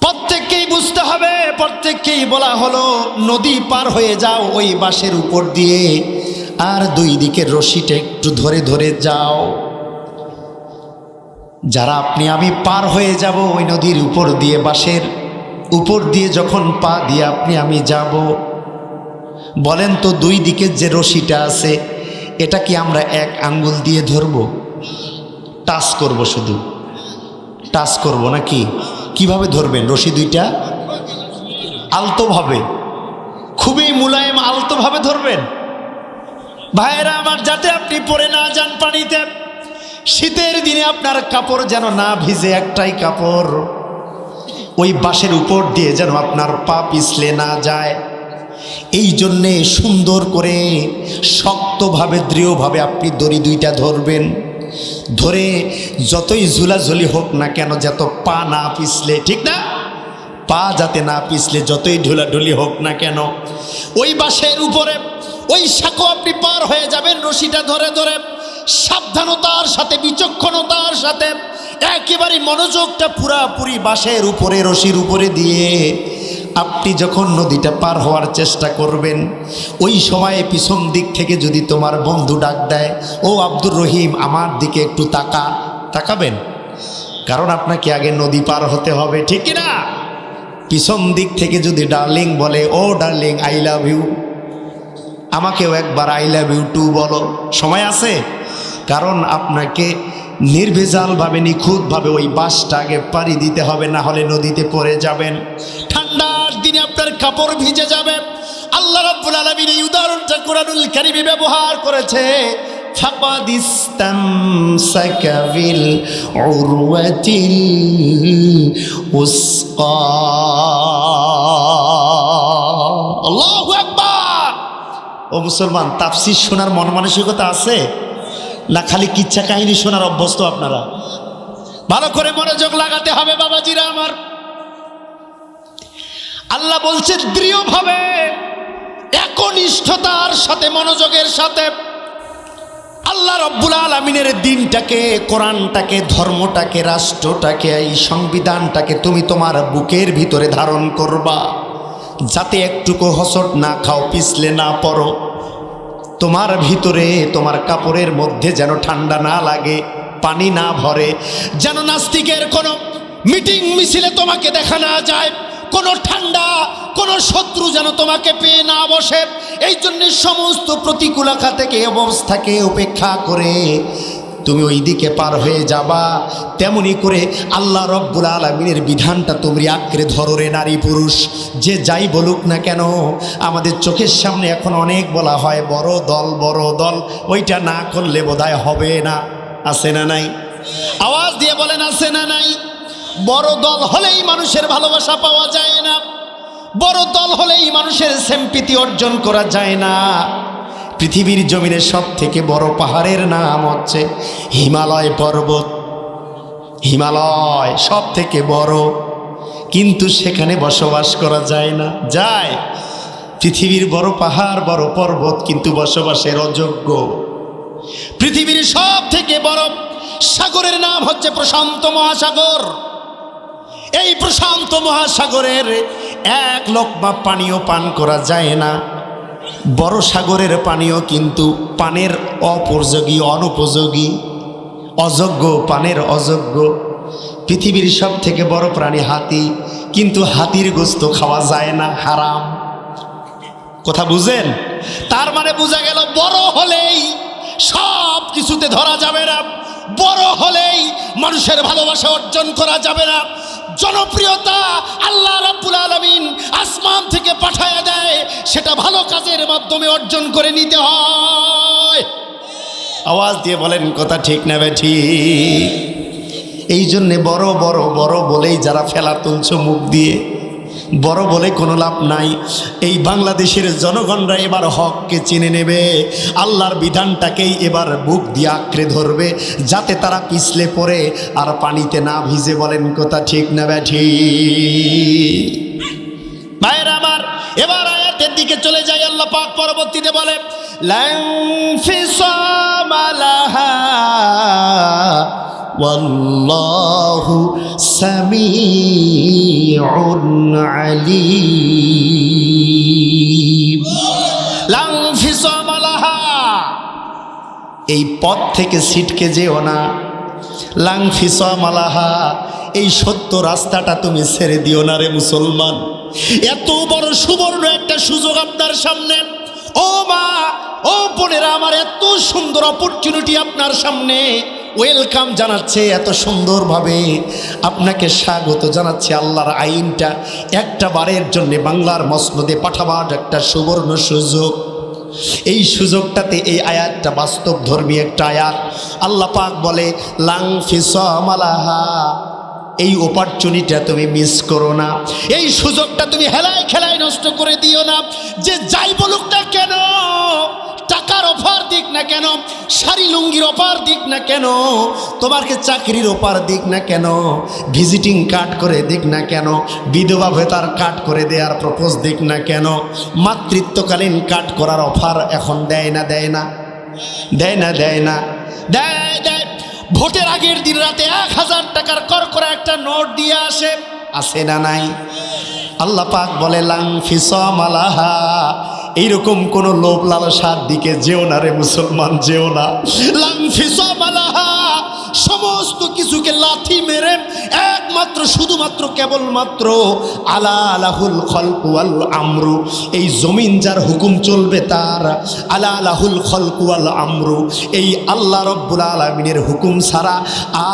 প্রত্যেককেই বুঝতে হবে, প্রত্যেককেই বলা হলো নদী পার হয়ে যাও ওই বাঁশের উপর দিয়ে, আর দুই দিকের রশিটা একটু ধরে ধরে যাও। যারা আপনি আমি পার হয়ে যাব ওই নদীর উপর দিয়ে, বাঁশের উপর দিয়ে যখন পা দিয়ে আপনি আমি যাব, বলেন তো দুই দিকের যে রশিটা আছে এটা কি আমরা এক আঙ্গুল দিয়ে ধরব? টাচ করব, শুধু টাচ করব নাকি? কিভাবে ধরবেন রশি দুইটা? আলতোভাবে, খুবই মুলায়েম আলতোভাবে ধরবেন ভাইয়েরা আমার, যাতে আপনি পড়ে না যান পানিতে। শীতের দিনে আপনার কাপড় যেন না ভিজে, একটাই কাপড়, ওই বাঁশের উপর দিয়ে যেন আপনার পা পিছলে না যায়। এই জন্যে সুন্দর করে শক্তভাবে দৃঢ়ভাবে আপনি দড়ি দুইটা ধরবেন, ধরে যতই ঝুলাঝুলি হোক না কেন, যত পা না পিছলে, ঠিক না, পা যাতে না পিছলে যতই ঢুলাঢুলি হোক না কেন, ওই বাঁশের উপরে ওই সাঁকো আপনি পার হয়ে যাবেন রশিটা ধরে ধরে, সাবধানতার সাথে, বিচক্ষণতার সাথে, একেবারে মনোযোগটা পুরাপুরি বাঁশের উপরে, রশির উপরে দিয়ে আপনি যখন নদীটা পার হওয়ার চেষ্টা করবেন, ওই সময়ে পিছন দিক থেকে যদি তোমার বন্ধু ডাক দেয়, ও আব্দুর রহিম আমার দিকে একটু তাকাবেন, কারণ আপনাকে আগে নদী পার হতে হবে, ঠিক না? পিছন দিক থেকে যদি ডার্লিং বলে, ও ডার্লিং আই লাভ ইউ, আমাকেও একবার আই লাভ ইউ টু বলো, সময় আছে? কারণ আপনাকে নির্ভেজালভাবে নিখুঁতভাবে ওই বাঁশটা আগে পাড়ি দিতে হবে, না হলে নদীতে পড়ে যাবেন। ঠান্ডার দিনে আপনার কাপড় ভিজে যাবে। আল্লাহ রাব্বুল আলামিন এই উদাহরণটা কোরআনুল কারীমে ব্যবহার করেছে, ফাকাদ ইসতামসাকা বিল উরওয়াতিল উসকা। আল্লাহু আকবার। ও মুসলমান, তাফসীর শোনার মন মানসিকতা আছে না খালি কিচ্ছা কাহিনী শোনার অভ্যস্ত আপনারা? ভালো করে মনোযোগ লাগাতে হবে বাবাজিরা আমার। আল্লাহ বলছে দৃঢ়ভাবে, একনিষ্ঠতার সাথে, মনোযোগের সাথে আল্লাহ রাব্বুল আলামিনের দিনটাকে, কোরআনটাকে, ধর্মটাকে, রাষ্ট্রটাকে, এই সংবিধানটাকে তুমি তোমার বুকের ভিতরে ধারণ করবা, যাতে একটুকু হসট না খাও, পিছলে না পড়ো। তোমার ভিতরে, তোমার কাপড়ের মধ্যে যেন ঠান্ডা না লাগে, পানি না ভরে, যেন নাস্তিকের কোনো মিটিং মিছিলে তোমাকে দেখা না যায়, কোনো ঠান্ডা, কোনো শত্রু যেন তোমাকে পেয়ে না বসে। এই জন্য সমস্ত প্রতিকূলতা থেকে, অবস্থাকে উপেক্ষা করে তুমি ওই দিকে পার হয়ে যাবা। তেমনি করে আল্লাহ রব্বুল আলামিনের বিধানটা তুমি আঁকড়ে ধরো রে নারী পুরুষ, যে যাই বলুক না কেন। আমাদের চোখের সামনে এখন অনেক বলা হয় বড় দল, বড় দল, ওইটা না করলে বোধহয় হবে না। আছে না নাই? আওয়াজ দিয়ে বলেন, আছে না নাই? বড় দল হলেই মানুষের ভালোবাসা পাওয়া যায় না, বড় দল হলেই মানুষের সিম্প্যাথি অর্জন করা যায় না। পৃথিবীর জমিনে সব থেকে বড় পাহাড়ের নাম হচ্ছে হিমালয় পর্বত। হিমালয় সব থেকে বড়, কিন্তু সেখানে বসবাস করা যায় না। যায় পৃথিবীর বড় পাহাড়, বড় পর্বত, কিন্তু বসবাসের অযোগ্য। পৃথিবীর সব থেকে বড় সাগরের নাম হচ্ছে প্রশান্ত মহাসাগর। এই প্রশান্ত মহাসাগরের এক লোকমা পানীয় পান করা যায় না। বড় সাগরের পানীয় কিন্তু পানের অপযোগী, অনুপযোগী, অযোগ্য, পানের অযোগ্য। পৃথিবীর সব থেকে বড় প্রাণী হাতি, কিন্তু হাতির গোস্ত খাওয়া যায় না, হারাম। কথা বুঝেন? তার মানে বোঝা গেল বড় হলেই সব কিছুতে ধরা যাবে না, বড় হলেই মানুষের ভালোবাসা অর্জন করা যাবে না। জনপ্রিয়তা আল্লাহ রাব্বুল আলামিন আসমান থেকে পাঠায়া দেয়, সেটা ভালো কাজের মাধ্যমে অর্জন করে নিতে হয়। আওয়াজ দিয়ে বলেন কথা ঠিক না ঠিক? এই জন্যে বড় বড় বড় বলেই যারা ফেলা তুলছো মুখ দিয়ে, বড় বলে কোনো লাভ নাই। এই বাংলাদেশের জনগণরা এবার হককে চিনে নেবে, আল্লাহর বিধানটাকেই এবার বুক দিয়ে আঁকড়ে ধরবে, যাতে তারা পিছলে পড়ে আর পানিতে না ভিজে। বলেন কথা ঠিক না ব্যাঠি? ভাইরা আমার, এবার আয়াতের দিকে চলে যাই। আল্লাহ পাক পরবর্তীতে বলে, লান ফিসামা লাহা ওয়াল্লাহু সামিউন আলীম। লান ফিসামা লাহা, এই পথ থেকে ছিটকে যেও না। লান ফিসামা লাহা, এই সত্য রাস্তাটা তুমি ছেড়ে দিও না রে মুসলমান। এত বড় সুবর্ণ একটা সুযোগ আপনার সামনে, ও মা, ও বোনেরা আমার, এত সুন্দর অপরচুনিটি আপনার সামনে। ওয়েলকাম জানাচ্ছে, এত সুন্দরভাবে আপনাকে স্বাগত জানাচ্ছে। আল্লাহর আইনটা একটা বারের জন্য বাংলার মসনদে পাঠাবার একটা সুবর্ণ সুযোগ। এই সুযোগটাতে এই আয়াতটা বাস্তব ধর্মী একটা আয়াত। আল্লাহ পাক বলে লাং ফিসামালাহা, এই অপরচুনিটিটা তুমি মিস করো না, এই সুযোগটা তুমি হেলায় খেলায় নষ্ট করে দিও না। যে যাই বলুক না কেন, টাকার অফার দিক না কেন, শাড়ি লুঙ্গির অফার দিক না কেন, তোমাকে চাকরির অফার দিক না কেন, ভিজিটিং কার্ড করে দিক না কেন, বিধবা ভাতার কার্ড করে দেওয়ার প্রপোজ দিক না কেন, মাতৃত্বকালীন কার্ড করার অফার এখন দেয় না দেয় না দেয় না দেয় না দেয় দেয়। ভোটের আগের দিন রাতে 1000 টাকার করা একটা নোট দিয়ে আসে না নাই? আল্লাহ পাক বলে লাং ফিসামালাহা, এইরকম কোন লোভ লালসার দিকে যেও না রে মুসলমান, যেও না। লাং ফিসামালাহা, সমস্ত কিছুকে লাথি মেরে একমাত্র শুধুমাত্র কেবলমাত্র আলা আলাহুল খলকু ওয়াল আমরু, এই জমিন যার হুকুম চলবে তার, আলা আলাহুল খলকু ওয়াল আমরু, এই আল্লাহ রব্বুল আলামিনের হুকুম ছাড়া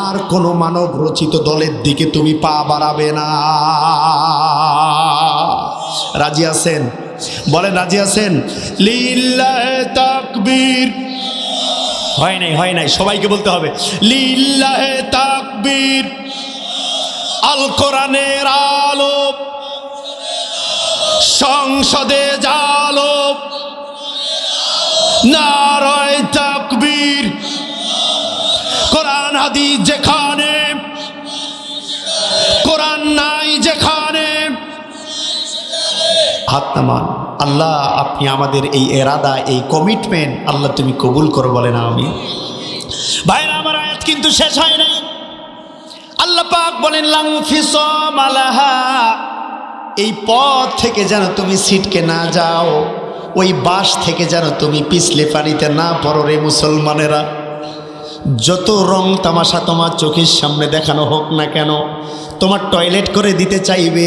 আর কোনো মানব রচিত দলের দিকে তুমি পা বাড়াবে না। রাজি আছেন? বলেন রাজি আছেন? লিল্লাহি তাকবীর। হয় নাই সবাইকে বলতে হবে লিল্লাহি তাকবীর। আল কোরআনের আলো, সংসদে জালো, নারায়ে তাকবীর। কোরআন হাদিস যেখানে, কোরআন নাই যেখানে, হাত নামান। আল্লাহ আপনি আমাদের এই এরাদা, এই কমিটমেন্ট আল্লাহ তুমি কবুল করো, বলেন আমিন। ভাইরা আমার আয়াত কিন্তু শেষ হয় নাই। আল্লাহ পাক বলেন লাং ফিসামালাহা, এই পথ থেকে যেন তুমি ছিটকে না যাও, ওই বাস থেকে যেন তুমি পিছলে পানিতে না পড়ো রে মুসলমানেরা। যত রং তামাশা তোমার চোখের সামনে দেখানো হোক না কেন, তোমার টয়লেট করে দিতে চাইবে,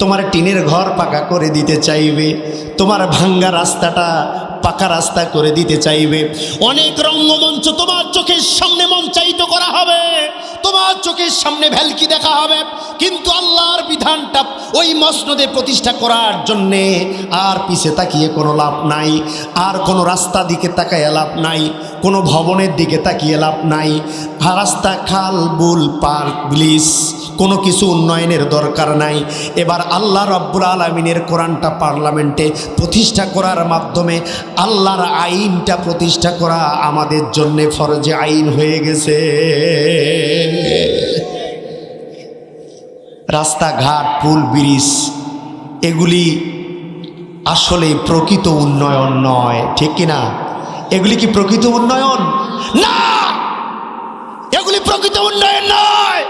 তোমার টিনের ঘর পাকা করে দিতে চাইবে, তোমার ভাঙ্গা রাস্তাটা পাকা রাস্তা করে দিতে চাইবে, অনেক রঙ্গমঞ্চ তোমার চোখের সামনে মঞ্চায়িত করা হবে, তোমার চোখের সামনে ভেলকি দেখা হবে, কিন্তু আল্লাহর বিধানটা ওই মসনদে প্রতিষ্ঠা করার জন্যে আর পিছে তাকিয়ে কোনো লাভ নাই, আর কোনো রাস্তা দিকে তাকায় লাভ নাই, কোনো ভবনের দিকে তাকিয়ে লাভ নাই। রাস্তা, খাল, বুল, পার্ক, ব্রিজ, কোনো কিছু উন্নয়নের দরকার নাই। এবার আল্লাহ রাব্বুল আলামিনের কোরআনটা পার্লামেন্টে প্রতিষ্ঠা করার মাধ্যমে আল্লাহর আইনটা প্রতিষ্ঠা করা আমাদের জন্যে ফরজে আইন হয়ে গেছে। রাস্তাঘাট, পুল, ব্রিজ এগুলি আসলে প্রকৃত উন্নয়ন নয়, ঠিক কিনা? এগুলি কি প্রকৃত উন্নয়ন? না, এগুলি প্রকৃত উন্নয়ন নয়।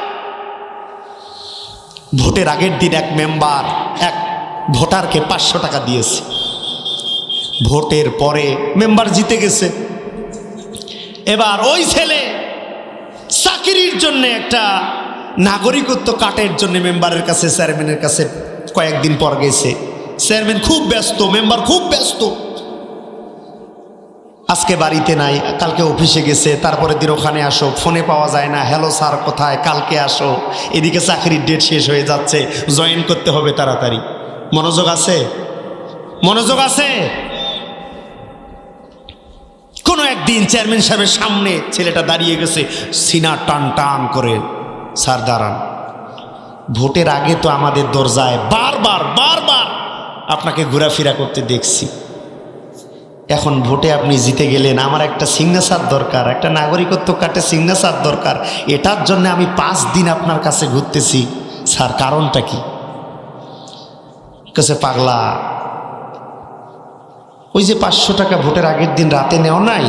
ভোটের আগের দিন এক মেম্বার এক ভোটারকে 500 টাকা দিয়েছে। ভোটের পরে মেম্বার জিতে গেছে। এবার ওই ছেলে চাকরির জন্য একটা নাগরিকত্ব কার্ডের জন্য মেম্বারের কাছে, চেয়ারম্যানের কাছে কয়েকদিন পর গেছে। চেয়ারম্যান খুব ব্যস্ত, মেম্বার খুব ব্যস্ত, আজকে বাড়িতে নাই, কালকে অফিসে গেছে, তারপরে দিন ওখানে আসো, ফোনে পাওয়া যায় না, হ্যালো স্যার কোথায়, কালকে আসো, এদিকে চাকরির ডেট শেষ হয়ে যাচ্ছে, জয়েন করতে হবে তাড়াতাড়ি। মনোযোগ আছে? মনোযোগ আছে? কোনো একদিন চেয়ারম্যান সাহেবের সামনে ছেলেটা দাঁড়িয়ে গেছে, সিনা টান টান করে, স্যার দাঁড়ান, ভোটের আগে তো আমাদের দরজায় বারবার বারবার আপনাকে ঘোরাফেরা করতে দেখছি, এখন ভোটে আপনি জিতে গেলেন, আমার একটা সিগনেচার দরকার, একটা নাগরিকত্ব কার্ডে সিগনেচার দরকার, এটার জন্য আমি 5 দিন আপনার কাছে ঘুরতেছি, স্যার কারণটা কি? কাছে পাগলা, ওই যে 500 টাকা ভোটের আগের দিন রাতে নেওয়া নাই,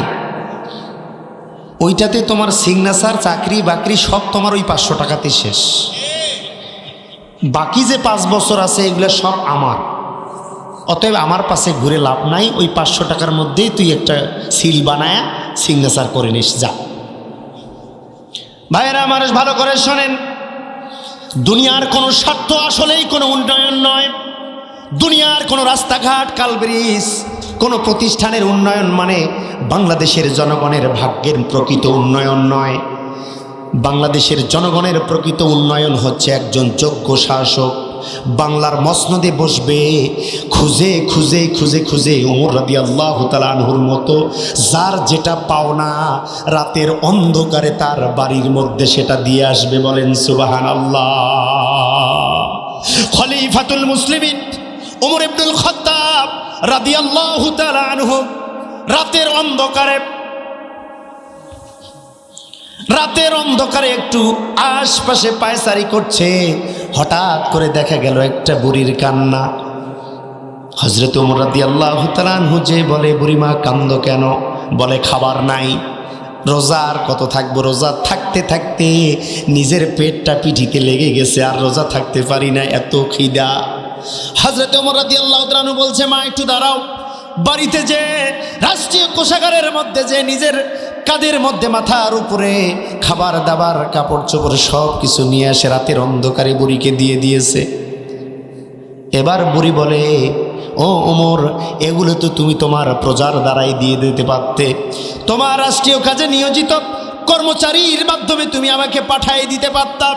ওইটাতে তোমার সিগনেচার, চাকরি বাকরি সব তোমার ওই 500 টাকাতে শেষ। বাকি যে 5 বছর আছে এগুলো সব আমার, অতএব আমার পাশে ঘুরে লাভ নাই, ওই 500 টাকার মধ্যেই তুই একটা সিল বানায় সিগনেচার করে নিস, যা। ভাইয়েরা মানুষ ভালো করে শোনেন, দুনিয়ার কোনো স্বার্থ আসলেই কোনো উন্নয়ন নয়। দুনিয়ার কোনো রাস্তাঘাট, কালব্রিজ, কোনো প্রতিষ্ঠানের উন্নয়ন মানে বাংলাদেশের জনগণের ভাগ্যের প্রকৃত উন্নয়ন নয়। বাংলাদেশের জনগণের প্রকৃত উন্নয়ন হচ্ছে একজন যোগ্য শাসক, বাংলার মসনদে বসবে, খুঁজে খুঁজে খুঁজে খুঁজে ওমর রাদিয়াল্লাহু তাআলা আনহুর মতো যার যেটা পাওনা রাতের অন্ধকারে তার বাড়ির মধ্যে সেটা দিয়ে আসবে। বলেন সুবহানাল্লাহ। খলিফাতুল মুসলিমিন ওমর ইবনুল খাত্তাব রাদিয়াল্লাহু তাআলা আনহু রাতের অন্ধকারে একটু আশপাশে পায়চারি করছে। হঠাৎ করে দেখা গেল একটা বুড়ির কান্না। হযরত ওমর রাদিয়াল্লাহু তাআলা আনহু যে বলে, বুড়িমা কান্দো কেন? বলে খাবার নাই, রোজা আর কত থাকবো, রোজা থাকতে থাকতে নিজের পেটটা পিঠিতে লেগে গেছে, আর রোজা থাকতে পারি না, এত খিদা। হযরত ওমর রাদিয়াল্লাহু তাআলা আনহু বলছে, মা একটু দাঁড়াও, বাড়িতে যে রাষ্ট্রীয় কোষাগারের মধ্যে যে নিজের কাঁধের মধ্যে মাথার উপরে খাবার দাবার কাপড় চোপড় সব কিছু নিয়ে আসে রাতের অন্ধকারে বুড়িকে দিয়ে দিয়েছে। এবার বুড়ি বলে, ও ওমর, এগুলো তো তুমি তোমার প্রজার দ্বারাই দিয়ে দিতে পারতে, তোমার রাষ্ট্রীয় কাজে নিয়োজিত কর্মচারীর মাধ্যমে তুমি আমাকে পাঠিয়ে দিতে পারতাম।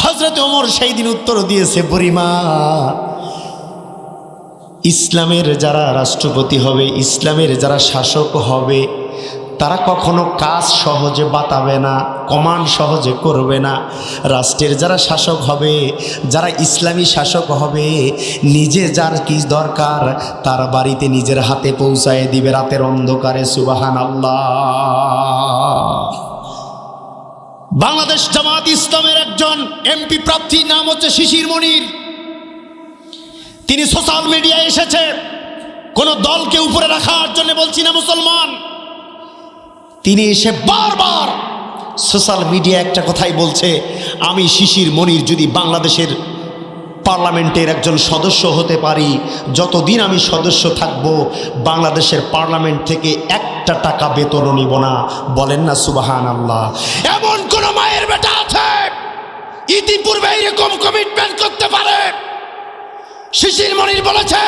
হযরত ওমর সেই দিন উত্তর দিয়েছে, বুড়িমা, ইসলামের যারা রাষ্ট্রপতি হবে, ইসলামের যারা শাসক হবে, তারা কখনো কাজ সহজে বাতাবে না, কমান্ড সহজে করবে না। রাষ্ট্রের যারা শাসক হবে, যারা ইসলামী শাসক হবে, নিজে যার কি দরকার তার বাড়িতে নিজের হাতে পৌঁছায় দিবে রাতের অন্ধকারে। সুবহানাল্লাহ। বাংলাদেশ জামাত ইসলামের একজন এমপি প্রার্থী, নাম হচ্ছে শিশির মনির। তিনি সোশ্যাল মিডিয়ায় এসেছে, কোনো দলকে উপরে রাখার জন্য বলছি না মুসলমান। তিনি এসে বারবার সোশ্যাল মিডিয়া একটা কথাই বলছে, আমি শিশির মনির যদি বাংলাদেশের পার্লামেন্টের একজন সদস্য হতে পারি, যতদিন আমি সদস্য থাকব, বাংলাদেশের পার্লামেন্ট থেকে একটা টাকা বেতনও নিব না। বলেন না সুবহানাল্লাহ। এমন কোন মায়ের বেটা আছে ইতিপূর্বে এরকম কমিটমেন্ট করতে পারে? শিশির মনির বলেছে,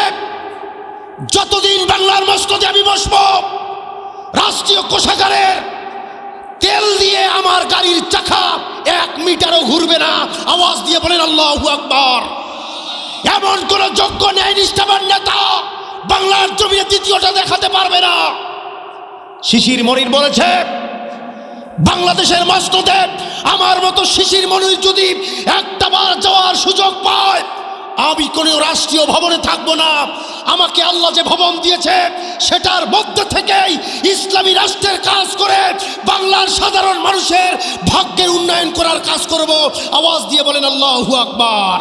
যতদিন বাংলার মসনদে আমি বসবো, রাষ্ট্রীয় কোষাগারের তেল দিয়ে আমার গাড়ির চাকা 1 মিটারও ঘুরবে না। আওয়াজ দিয়ে বলেন আল্লাহু আকবার। এমন কোন যোগ্য ন্যায় নিষ্ঠাবান নেতা বাংলার জমিনে দ্বিতীয়টা দেখাতে পারবে না। শিশির মনির বলেছে, বাংলাদেশের মসনদে আমার মতো শিশির মনির যদি একটা বার যাওয়ার সুযোগ পায়, আমি কোন রাষ্ট্রীয় ভবনে থাকবো না। আমাকে আল্লাহ যে ভবন দিয়েছে সেটার মধ্যে থেকেই ইসলামী রাষ্ট্রের কাজ করে বাংলার সাধারণ মানুষের ভাগ্যের উন্নয়ন করার কাজ করব। আওয়াজ দিয়ে বলেন আল্লাহু আকবার।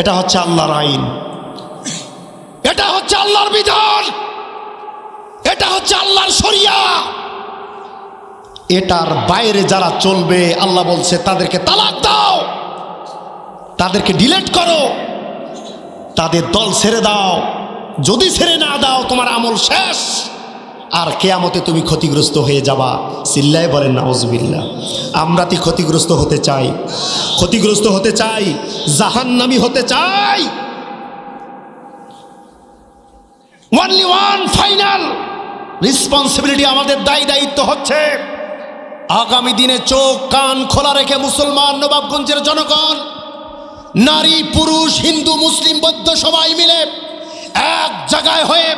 এটা হচ্ছে আল্লাহর আইন, এটা হচ্ছে আল্লাহর বিধান, এটা হচ্ছে আল্লাহর শরিয়া। এটার বাইরে যারা চলবে, আল্লাহ বলছে তাদেরকে তালাক দাও, তাদেরকে ডিলিট করো, তাদের দল ছেড়ে দাও। যদি ছেড়ে না দাও তোমার আমল শেষ, আর কিয়ামতে তুমি ক্ষতিগ্রস্ত হয়ে যাবা। চিল্লায় বলেন নাউজুবিল্লাহ। আমরা কি ক্ষতিগ্রস্ত হতে চাই? ক্ষতিগ্রস্ত হতে চাই, জাহান্নামী হতে চাই? অনলি ওয়ান ফাইনাল রেসপন্সিবিলিটি, আমাদের দায়িত্ব হচ্ছে আগামী দিনে চোখ কান খোলা রেখে মুসলমান নবাবগঞ্জের জনগণ, নারী পুরুষ হিন্দু মুসলিম বৌদ্ধ সবাই মিলে এক জায়গায় হয়ে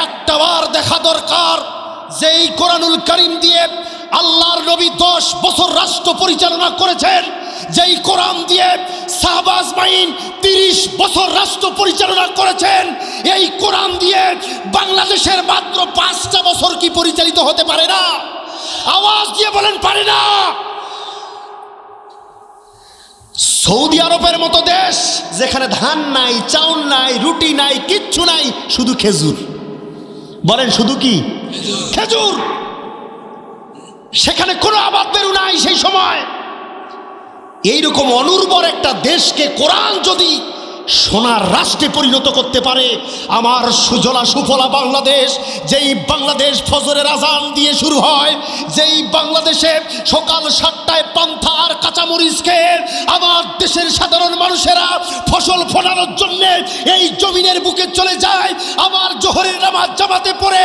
একটা বার দেখা দরকার, যেই কোরআনুল কারীম দিয়ে আল্লাহর নবী 10 বছর রাষ্ট্র পরিচালনা করেছেন, যেই কোরআন দিয়ে সাহাবা আজমাইন 30 বছর রাষ্ট্র পরিচালনা করেছেন, এই কোরআন দিয়ে বাংলাদেশের মাত্র 5টা বছর কি পরিচালিত হতে পারে না? আওয়াজ দিয়ে বলেন পারে না? সৌদি আরবের মতো দেশ, যেখানে ধান নাই, চাউল নাই, রুটি নাই, কিচ্ছু নাই, শুধু খেজুর। বলেন শুধু কি? খেজুর। সেখানে কোনো আবাদ বেরু নাই সেই সময়। এইরকম অনুর্বর একটা দেশকে কোরআন যদি সোনার রাষ্ট্রে পরিণত করতে পারে, আমার সুজলা সুফলা বাংলাদেশ, যেই বাংলাদেশ ফজরের আজান দিয়ে শুরু হয়, যেই বাংলাদেশে সকাল 7টায় পান্থা আর কাঁচামরিচ খেয়ে আমার দেশের সাধারণ মানুষেরা ফসল ফলানোর জন্য এই জমিনের বুকে চলে যায়, আমার জোহরের নামাজ জামাতে পড়ে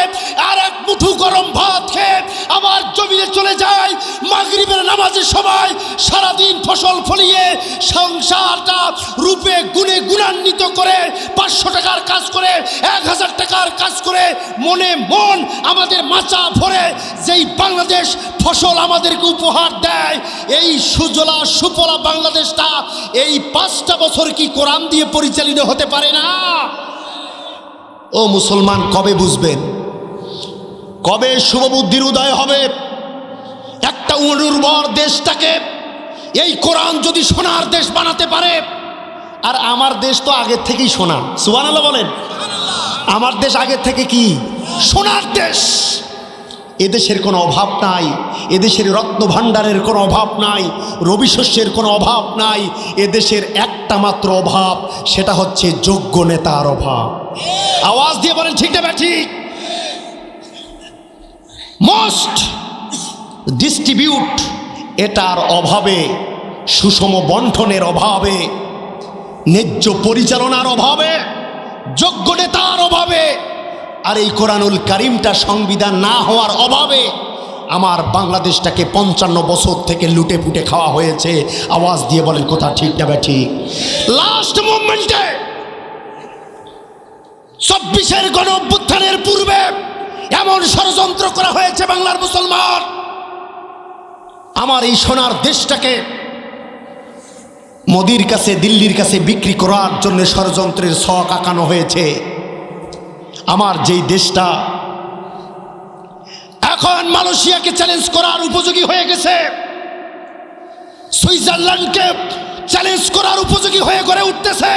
আর এক মুঠো গরম ভাত খেয়ে আমার আবার জমিনে চলে যায় মাগরিবের নামাজের সময়, সারাদিন ফসল ফলিয়ে সংসারটা রূপে গুণে গুণান্বিত করে 500 টাকার কাজ করে 1000 টাকার কাজ করে মনে মন আমাদের মাচা ভরে যেই বাংলাদেশ ফসল আমাদেরকে উপহার দেয়, এই সুজলা সুফলা বাংলাদেশটা এই 5টা বছর কি কোরআন দিয়ে পরিচালিত হতে পারে না? ও মুসলমান, কবে বুঝবেন? কবে শুভবুদ্ধির উদয় হবে? একটা উর্বর দেশটাকে এই কোরআন যদি সোনার দেশ বানাতে পারে, আর আমার দেশ তো আগের থেকেই সোনা, সুবহানাল্লাহ বলেন। আমার দেশ আগের থেকে কি সোনার দেশ। এদেশের কোনো অভাব নাই, এদেশের রত্ন ভাণ্ডারের কোনো অভাব নাই, রবি শস্যের কোনো অভাব নাই। এদেশের একটা মাত্র অভাব, সেটা হচ্ছে যোগ্য নেতার অভাব। আওয়াজ দিয়ে বলেন ঠিক না ঠিক? মোস্ট ডিস্ট্রিবিউট এটার অভাবে, সুষম বন্টনের অভাবে, ন্যায্য পরিচালনার অভাবে, যোগ্য নেতার অভাবে, আর এই কোরআনুল কারিমটা সংবিধান না হওয়ার অভাবে আমার বাংলাদেশটাকে 55 বছর থেকে লুটে পুটে খাওয়া হয়েছে। আওয়াজ দিয়ে বলেন কথা ঠিক না ঠিক? লাস্ট মুভমেন্টে 24-এর গণ অভ্যুত্থানের পূর্বে এমন ষড়যন্ত্র করা হয়েছে বাংলার মুসলমান, আমার এই সোনার দেশটাকে মোদির কাছে, দিল্লির কাছে বিক্রি করার জন্য ষড়যন্ত্রের ছক আঁকানো হয়েছে। আমার যেই দেশটা এখন মালয়েশিয়াকে চ্যালেঞ্জ করার উপযোগী হয়ে গেছে, সুইজারল্যান্ডকে চ্যালেঞ্জ করার উপযোগী হয়ে গড়ে উঠতেছে,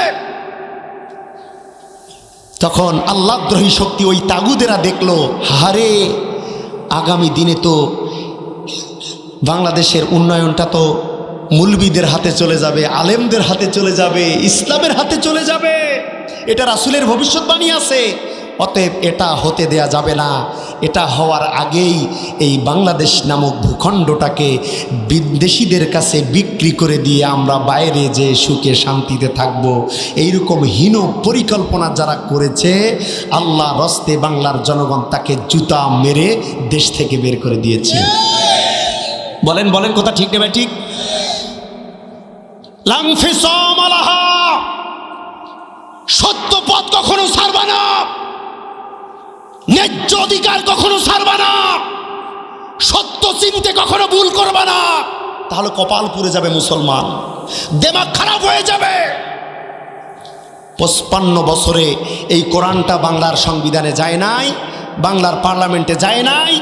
তখন আল্লাহদ্রোহী শক্তি ওই তাগুদেরা দেখলো, হারে আগামী দিনে তো বাংলাদেশের উন্নয়নটা তো মুলবিদের হাতে চলে যাবে, আলেমদের হাতে চলে যাবে, ইসলামের হাতে চলে যাবে। এটা রাসূলের ভবিষ্যৎবাণী আছে, অতএব এটা হতে দেয়া যাবে না। এটা হওয়ার আগেই এই বাংলাদেশ নামক ভূখণ্ডটাকে বিদেশিদের কাছে বিক্রি করে দিয়ে আমরা বাইরে যে সুখে শান্তিতে থাকব, এইরকম হীন পরিকল্পনা যারা করেছে, আল্লাহ রস্তে বাংলার জনগণ তাকে জুতা মেরে দেশ থেকে বের করে দিয়েছে। বলেন বলেন কথা ঠিক নেবে ঠিক? সত্য পথ কখনো ছাড়বা না, ন্যায্য অধিকার কখনো ছাড়বা না, সত্য চিনতে কখনো ভুল করবা না, তাহলে কপাল পুড়ে যাবে মুসলমান, দিমাগ খারাপ হয়ে যাবে। 55 বছরে এই কোরআনটা বাংলার সংবিধানে যায় নাই, বাংলার পার্লামেন্টে যায় নাই,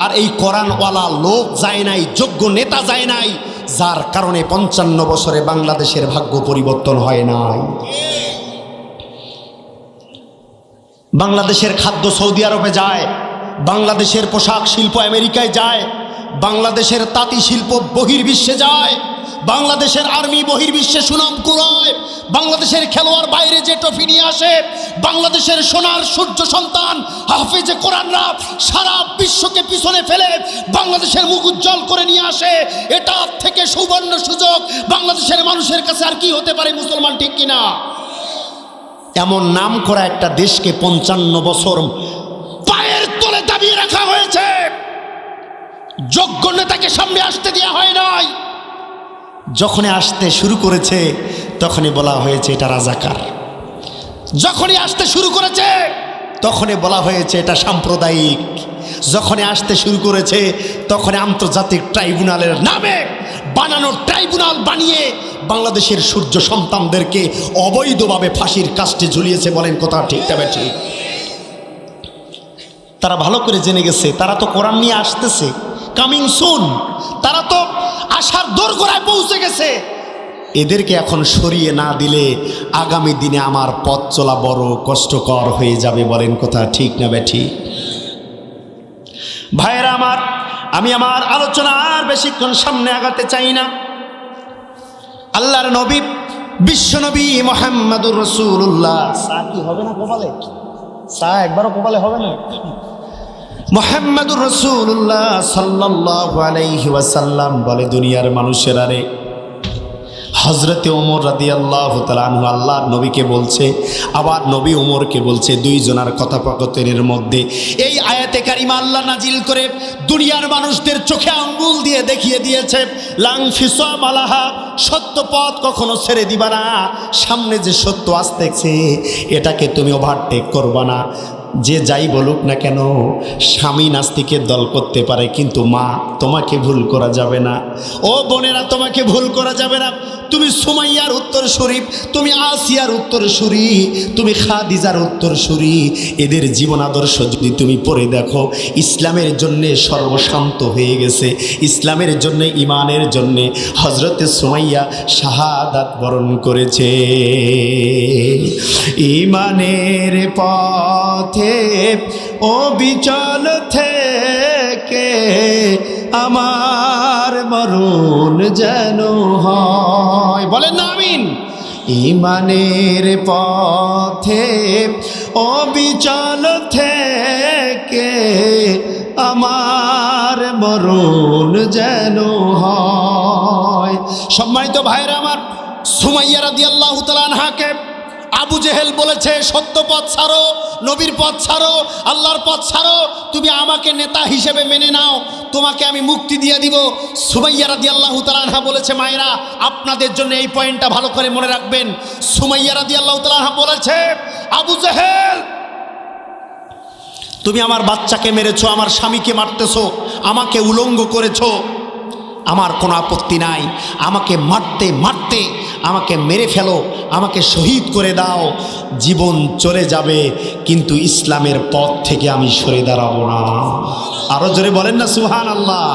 আর এই কোরআনওয়ালা লোক যায় নাই, যোগ্য নেতা যায় নাই, যার কারণে 55 বছরে বাংলাদেশের ভাগ্য পরিবর্তন হয় নাই। বাংলাদেশের খাদ্য সৌদি আরবে যায়, বাংলাদেশের পোশাক শিল্প আমেরিকায় যায়, বাংলাদেশের তাঁতি শিল্প বহির্বিশ্বে যায়, বাংলাদেশের আর্মি বহির্বিশ্বে সুনাম কুড়ায়, বাংলাদেশের খেলোয়াড় বাইরে যে ট্রফি নিয়ে আসে, বাংলাদেশের সোনার সূর্য সন্তান হাফেজে কোরআনরা সারা বিশ্বকে পিছনে ফেলে বাংলাদেশের মুখ উজ্জ্বল করে নিয়ে আসে। এটা থেকে সুবর্ণ সুযোগ বাংলাদেশের মানুষের কাছে আর কি হতে পারে মুসলমান, ঠিক কিনা? এমন নাম করা একটা দেশকে 55 বছর পায়ের তলে দাবিয়ে রাখা হয়েছে, যোগ্য নেতাকে সামনে আসতে দেওয়া হয় নাই। যখনই আসতে শুরু করেছে তখনই বলা হয়েছে এটা রাজাকার, যখনই আসতে শুরু করেছে তখনই বলা হয়েছে এটা সাম্প্রদায়িক, যখনই আসতে শুরু করেছে তখনই আন্তর্জাতিক ট্রাইব্যুনালের নামে বানানো ট্রাইব্যুনাল বানিয়ে বাংলাদেশের সূর্য সন্তানদেরকে অবৈধভাবে ফাঁসির কাস্টে ঝুলিয়েছে। বলেন কথা ঠিক তবে ঠিক? তারা ভালো করে জেনে গেছে, তারা তো কোরআন নিয়ে আসতেছে, কামিং সুন, তারা তো আশার দোরগোড়ায় পৌঁছে গেছে। এদেরকে এখন সরিয়ে না দিলে আগামী দিনে আমার পথ চলা বড় কষ্টকর হয়ে যাবে। বলেন কথা ঠিক না বেঠি? ভাইয়েরা আমার, আমি আমার আলোচনা আর বেশিক্ষণ সামনে আগাতে চাই না। আল্লাহর নবী বিশ্বনবী মুহাম্মদুর রাসূলুল্লাহ, কি হবে না কপালে? একবারও কপালে হবে না? মুহাম্মদুর রাসূলুল্লাহ সাল্লাল্লাহু আলাইহি ওয়াসাল্লাম বলে, দুনিয়ার মানুষেরা রে, হযরতে ওমর রাদিয়াল্লাহু তাআলা আনহু আল্লাহর নবীকে বলছে, আবার নবী ওমরকে বলছে, দুইজনার কথোপকথনের মধ্যে এই আয়াতে কারিমা আল্লাহ নাজিল করে দুনিয়ার মানুষদের চোখে আঙ্গুল দিয়ে দেখিয়ে দিয়েছে, লাং ফিসাম আলাহা, সত্য পথ কখনো ছেড়ে দিবা না। সামনে যে সত্য আসতেছে এটাকে তুমি ওভারটেক করবা না। যে যাই বলুক না কেন, স্বামী নাস্তিকের দল করতে পারে, কিন্তু মা তোমাকে ভুল করা যাবে না। ও বোনেরা, তোমাকে ভুল করা যাবে না। তুমি সুমাইয়ার উত্তরসূরি, তুমি আসিয়ার উত্তরসূরি, তুমি খাদিজার উত্তরসূরি। এদের জীবন আদর্শ যদি তুমি পড়ে দেখো, ইসলামের জন্যে সর্বশান্ত হয়ে গেছে, ইসলামের জন্যে, ইমানের জন্যে হজরতে সুমাইয়া শাহাদাত বরণ করেছে। ইমানের পথে অবিচল থেকে আমার মরণ যেন হয়, বলেন না আমিন। ইমানের পথে অবিচল থেকে আমার মরণ যেন হয়। সম্মানিত ভাইরা আমার, সুমাইয়া রাদিয়াল্লাহু তাআলা আনহাকে আবু জেহেল বলেছে, সত্য পথ ছাড়ো, নবীর পথ ছাড়ো, আল্লাহর পথ ছাড়ো, তুমি আমাকে নেতা হিসেবে মেনে নাও, তোমাকে আমি মুক্তি দিয়ে দিব। সুমাইয়া রাদিয়াল্লাহু তাআলা আনহা বলেছে, মায়েরা আপনাদের জন্য এই পয়েন্টটা ভালো করে মনে রাখবেন। সুমাইয়া রাদিয়াল্লাহু তাআলা আনহা বলেছে, আবু জেহেল তুমি আমার বাচ্চাকে মেরেছো, আমার স্বামীকে মারতেছো, আমাকে উলঙ্গ করেছো, আমার কোনো আপত্তি নাই, আমাকে মারতে মারতে আমাকে মেরে ফেলো, আমাকে শহীদ করে দাও, জীবন চলে যাবে, কিন্তু ইসলামের পথ থেকে আমি সরে দাঁড়াবো না। আরো জোরে বলেন না সুবহানাল্লাহ।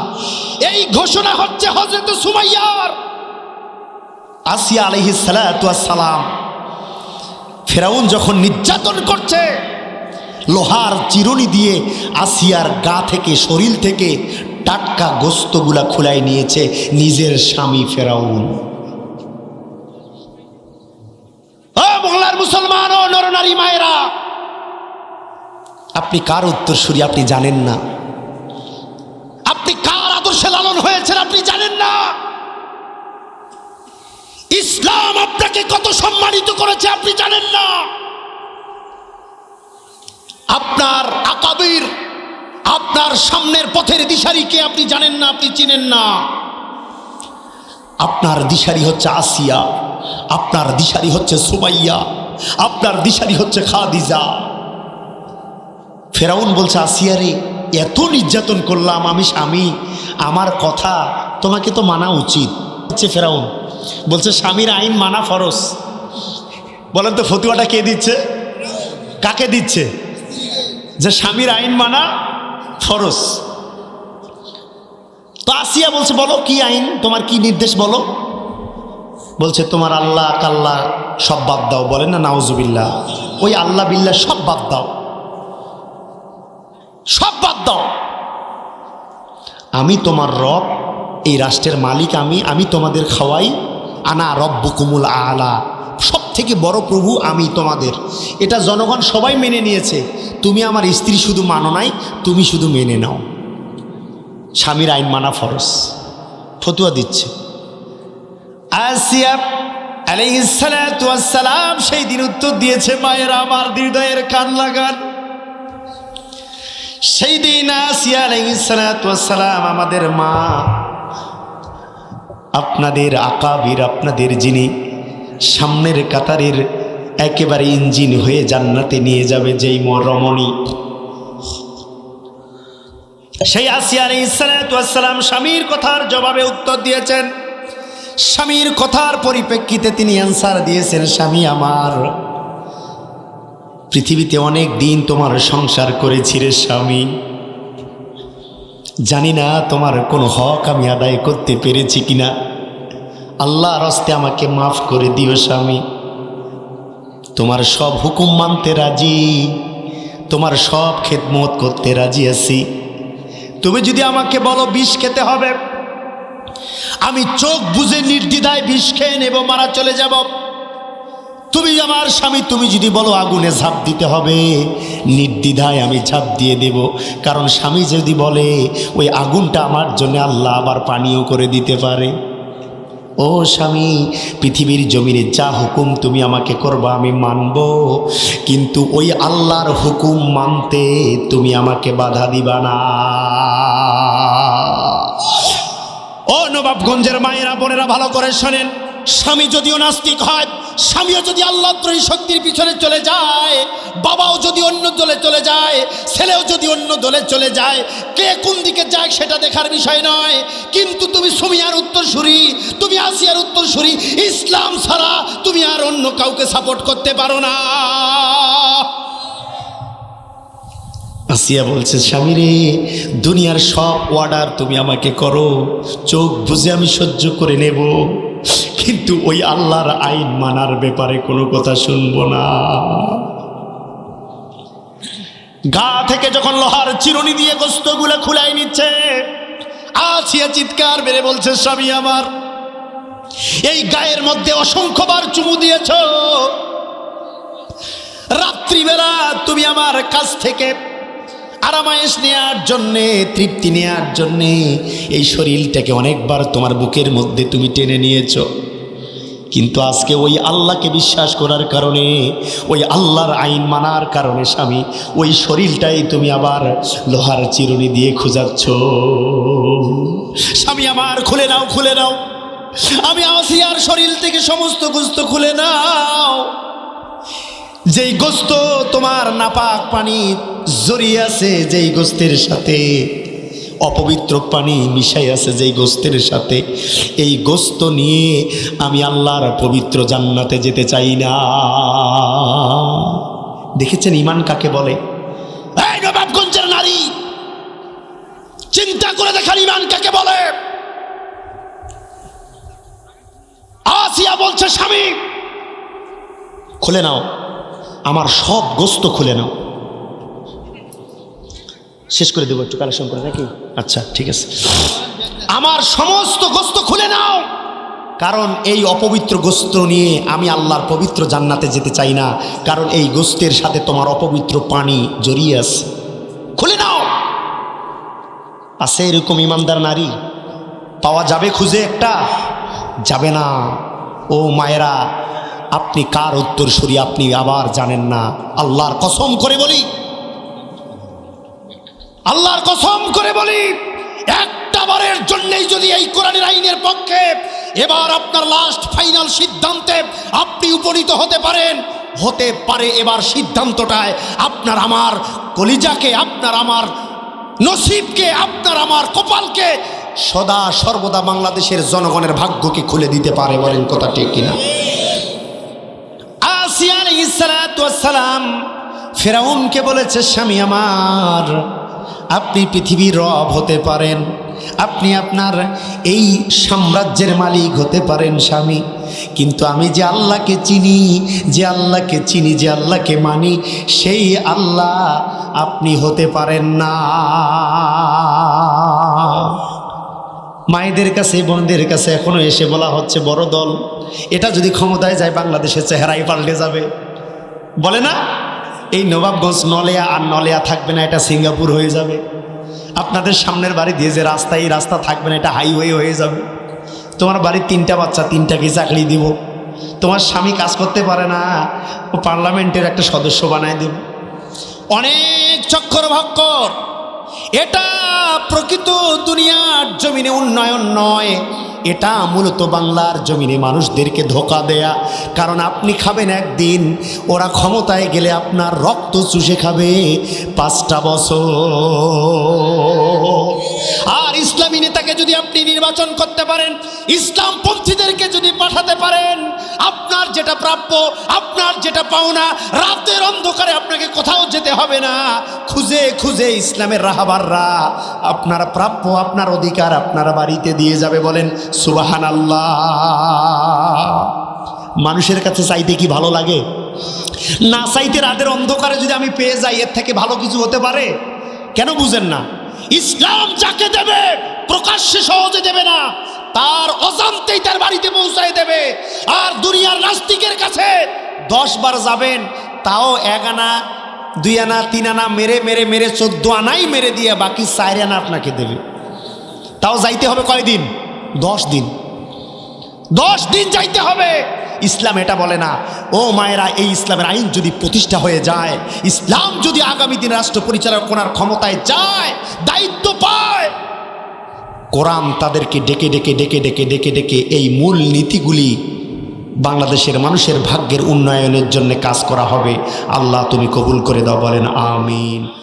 এই ঘোষণা হচ্ছে হযরত সুমাইয়ার। আসিয়া আলাইহিস সালাতু ওয়াস সালাম, ফেরাউন যখন নির্যাতন করছে, লোহার চিরুনি দিয়ে আসিয়ার গা থেকে, শরীর থেকে টাটকা গোস্তগুলা খুলাই নিয়েছে নিজের স্বামী ফেরাউন। বাংলার মুসলমান ও নরনারী মায়েরা, আপনি কার উত্তরসূরি আপনি জানেন না, আপনি কার আদর্শে লালন হয়েছেন আপনি জানেন না। ইসলাম আপনাকে কত সম্মানিত করেছে আপনি জানেন না। আপনার আকাবির, আপনার সামনের পথের দিশারিকে আপনি জানেন না, আপনি চিনেন না। আপনার দিশারি হচ্ছে আসিয়া, আপনার দিশারি হচ্ছে সুমাইয়া, আপনার দিশারি হচ্ছে খাদিজা। ফেরাউন বলছে, আসিয়া রে, এত নির্যাতন করলাম আমি স্বামী, আমার কথা তোমাকে তো মানা উচিত। হচ্ছে ফেরাউন বলছে, স্বামীর আইন মানা ফরজ। বলেন তো ফতুয়াটা কে দিচ্ছে, কাকে দিচ্ছে? যে স্বামীর আইন মানা ফরজ। তো আসিয়া বলছে, বলো কি আইন, তোমার কি নির্দেশ বলো। বলছে, তোমার আল্লাহ কাল্লা সব বাদ দাও। বলেন না নাউজুবিল্লাহ। ওই আল্লাহ বিল্লাহ সব বাদ দাও, সব বাদ দাও। আমি তোমার রব, এই রাষ্ট্রের মালিক আমি তোমাদের খাওয়াই। আনা রব্বুকুমুল আলা, সব থেকে বড় প্রভু আমি তোমাদের। এটা জনগণ সবাই মেনে নিয়েছে। তুমি আমার স্ত্রী শুধু মানো নাই, তুমি শুধু মেনে নাও। স্বামীর আইন মানা ফরজ। ফতুয়া দিচ্ছে। আসিয়া আলাইহিস সালাতু ওয়াস সালাম সেই দিন উত্তর দিয়েছে, মায়েরা আমার হৃদয়ের কান লাগান। সেই দিন আসিয়া আলাইহিস সালাতু ওয়াস সালাম আমাদের মা, আপনাদের আকাবির, আপনাদের যিনি সামনের কাতারের একেবারে ইঞ্জিন হয়ে জান্নাতে নিয়ে যাবে যেই রমণী, সেই আসিয়া আলাইহিস সালাতু ওয়াস সালাম স্বামীর কথার জবাবে উত্তর দিয়েছেন। স্বামীর কথার পরিপ্রেক্ষিতে তিনি অ্যান্সার দিয়েছেন, স্বামী আমার, পৃথিবীতে অনেক দিন তোমার সংসার করেছি রে স্বামী, জানি না তোমার কোনো হক আমি আদায় করতে পেরেছি কিনা। আল্লাহর রাস্তে আমাকে মাফ করে দিও স্বামী। তোমার সব হুকুম মানতে রাজি, তোমার সব খেদমত করতে রাজি আছি। তুমি যদি আমাকে বলো বিষ খেতে হবে, আমি চোখ বুজে নির্দ্বিধায় বিষ খেয়ে নেব, মারা চলে যাব। তুমি আমার স্বামী, তুমি যদি বলো আগুনে ঝাঁপ দিতে হবে, নির্দ্বিধায় আমি ঝাঁপ দিয়ে দেব। কারণ স্বামী যদি বলে ওই আগুনটা আমার জন্য আল্লাহ আবার পানীয় করে দিতে পারে। ও স্বামী, পৃথিবীর জমিনে যা হুকুম তুমি আমাকে করবা আমি মানব, কিন্তু ওই আল্লাহর হুকুম মানতে তুমি আমাকে বাধা দিবা না। ও নবাবগঞ্জের মায়েরা বোনেরা ভালো করে শোনেন, স্বামী যদিও নাস্তিক হয়, স্বামীও যদি আল্লাহদ্রোহী শক্তির পিছনে চলে যায়, বাবাও যদি অন্য দলে চলে যায়, ছেলেও যদি অন্য দলে চলে যায়, কে কোন দিকে যায় সেটা দেখার বিষয় নয়। কিন্তু তুমি সুমিয়ার উত্তরসূরি, তুমি আসিয়ার উত্তরসূরি, ইসলাম ছাড়া তুমি আর অন্য কাউকে সাপোর্ট করতে পারো না। আসিয়া বলছে, স্বামী রে, দুনিয়ার সব অর্ডার তুমি আমাকে করো, চোখ বুঝে আমি সহ্য করে নেব, কিন্তু ওই আল্লাহর আইন মানার ব্যাপারে কোনো কথা শুনবো না। গা থেকে যখন লোহার চিরুনি দিয়ে গোস্তগুলো খুলাই নিচ্ছে, আসিয়া চিৎকার বেড়ে বলছে, স্বামী আমার, এই গায়ের মধ্যে অসংখ্যবার চুমু দিয়েছ, রাত্রিবেলা তুমি আমার কাছ থেকে আরামায়েশ নেওয়ার জন্যে, তৃপ্তি নেওয়ার জন্যে এই শরীরটাকে অনেকবার তোমার বুকের মধ্যে তুমি টেনে নিয়েছ, কিন্তু আজকে ওই আল্লাহকে বিশ্বাস করার কারণে, ওই আল্লাহর আইন মানার কারণে স্বামী, ওই শরীরটাই তুমি আবার লোহার চিরুনি দিয়ে খুঁজাচ্ছ। স্বামী আমার, খুলে নাও, খুলে নাও, আমি আসিয়ার শরীর থেকে সমস্ত গোস্ত খুলে নাও। যেই গোস্ত তোমার নাপাক পানি জড়িয়ে আছে, যেই গোস্তের সাথে অপবিত্র পানি মিশাই আছে, যেই গোস্তের সাথে, এই গোস্ত নিয়ে আমি আল্লাহর পবিত্র জান্নাতে যেতে চাই না। দেখেছেন ঈমান কাকে বলে? এই নবাবগঞ্জের নারী, চিন্তা করে দেখার ঈমান কাকে বলে। আসিয়া বলছে, স্বামী খুলে নাও, আমার সব গোস্ত খুলে নাও। শেষ করে দেবো, একটু কালেকশন করে নাকি? আচ্ছা ঠিক আছে, আমার সমস্ত গোস্ত খুলে নাও, কারণ এই অপবিত্র গোস্ত নিয়ে আমি আল্লাহর পবিত্র জান্নাতে যেতে চাই না, কারণ এই গোস্তের সাথে তোমার অপবিত্র পানি জড়িয়ে আছে। খুলে নাও। আছে এরকম ইমানদার নারী? পাওয়া যাবে খুঁজে একটা? যাবে না। ও মায়েরা, আপনি কার উত্তরসূরি আপনি আবার জানেন না। আল্লাহর কসম করে বলি, আল্লাহর কসম করে বলি, একটা বারের জন্যই যদি এই কোরআনের আইনের পক্ষে এবার আপনার লাস্ট ফাইনাল সিদ্ধান্তে আপনি উপনীত হতে পারেন, হতে পারে এবার সিদ্ধান্তটায় আপনার আমার কলিজাকে, আপনার আমার নসিবকে, আপনার আমার কপালকে, সদা সর্বদা বাংলাদেশের জনগণের ভাগ্যকে খুলে দিতে পারে। বলেন কথা ঠিক কিনা? আসিয়া আলাইহিস সালাতু ওয়াস সালাম ফিরআউনকে বলেছে, স্বামী আমার, আপনি পৃথিবীর রব হতে পারেন, আপনি আপনার এই সাম্রাজ্যের মালিক হতে পারেন স্বামী, কিন্তু আমি যে আল্লাহকে চিনি, যে আল্লাহকে চিনি, যে আল্লাহকে মানি, সেই আল্লাহ আপনি হতে পারেন না। মায়েদের কাছে, বোনদের কাছে এখনো এসে বলা হচ্ছে বড় দল, এটা যদি ক্ষমতায় যায় বাংলাদেশের চেহারাই পাল্টে যাবে। বলে না, এই নবাবগঞ্জ নলেয়া আর নলেয়া থাকবে না, এটা সিঙ্গাপুর হয়ে যাবে। আপনাদের সামনের বাড়ি দিয়ে যে রাস্তা, এই রাস্তা থাকবে না, এটা হাইওয়ে হয়ে যাবে। তোমার বাড়ির 3টা বাচ্চা, 3টাকে চাকরি দিব। তোমার স্বামী কাজ করতে পারে না, ও পার্লামেন্টের একটা সদস্য বানায় দেব। অনেক চক্কর ভাক্কর। এটা প্রকৃত দুনিয়ার জমিনে উন্নয়ন নয়, এটা মূলত বাংলার জমিনে মানুষদেরকে ধোঁকা দেয়া। কারণ আপনি খাবেন একদিন, ওরা ক্ষমতায় গেলে আপনার রক্ত চুষে খাবে 5টা বছর। আর ইসলামী নেতাকে যদি আপনি নির্বাচন করতে পারেন, ইসলামপন্থীদেরকে যদি পাঠাতে পারেন, আপনার যেটা প্রাপ্য, আপনার যেটা পাওনা, রাতের অন্ধকারে আপনাকে কোথাও যেতে হবে না। খুঁজে খুঁজে ইসলামের রাহাবাররা আপনার প্রাপ্য, আপনার অধিকার আপনার বাড়িতে দিয়ে যাবে। বলেন সুবহানাল্লাহ। মানুষের কাছে চাইতে কি ভালো লাগে? না চাইতে রাতের অন্ধকারে যদি আমি পেয়ে যাই, এর থেকে ভালো কিছু হতে পারে? কেন বুঝেন না? ইসলাম যাকে দেবে প্রকাশ্যে সহজে দেবে না, তার অজান্তেই তার বাড়িতে পৌঁছায় দেবে। আর দুনিয়ার নাস্তিকের কাছে 10 বার যাবেন, তাও 1 আনা 2 আনা 3 আনা মেরে মেরে মেরে 14 আনাই মেরে দিয়ে বাকি 4 আনা আপনাকে দেবে। তাও যাইতে হবে কয়দিন? 10 দিন। 10 দিন যাইতে হবে। ইসলাম এটা বলে না। ও মায়েরা, এই ইসলামের আইন যদি প্রতিষ্ঠা হয়ে যায়, ইসলাম যদি আগামী দিন রাষ্ট্র পরিচালনা করার ক্ষমতায় যায়, দায়িত্ব পায়, কোরআন তাদেরকে ডেকে ডেকে ডেকে ডেকে ডেকে ডেকে এই মূল নীতিগুলি বাংলাদেশের মানুষের ভাগ্যের উন্নয়নের জন্য কাজ করা হবে। আল্লাহ তুমি কবুল করে দাও, বলেন আমিন।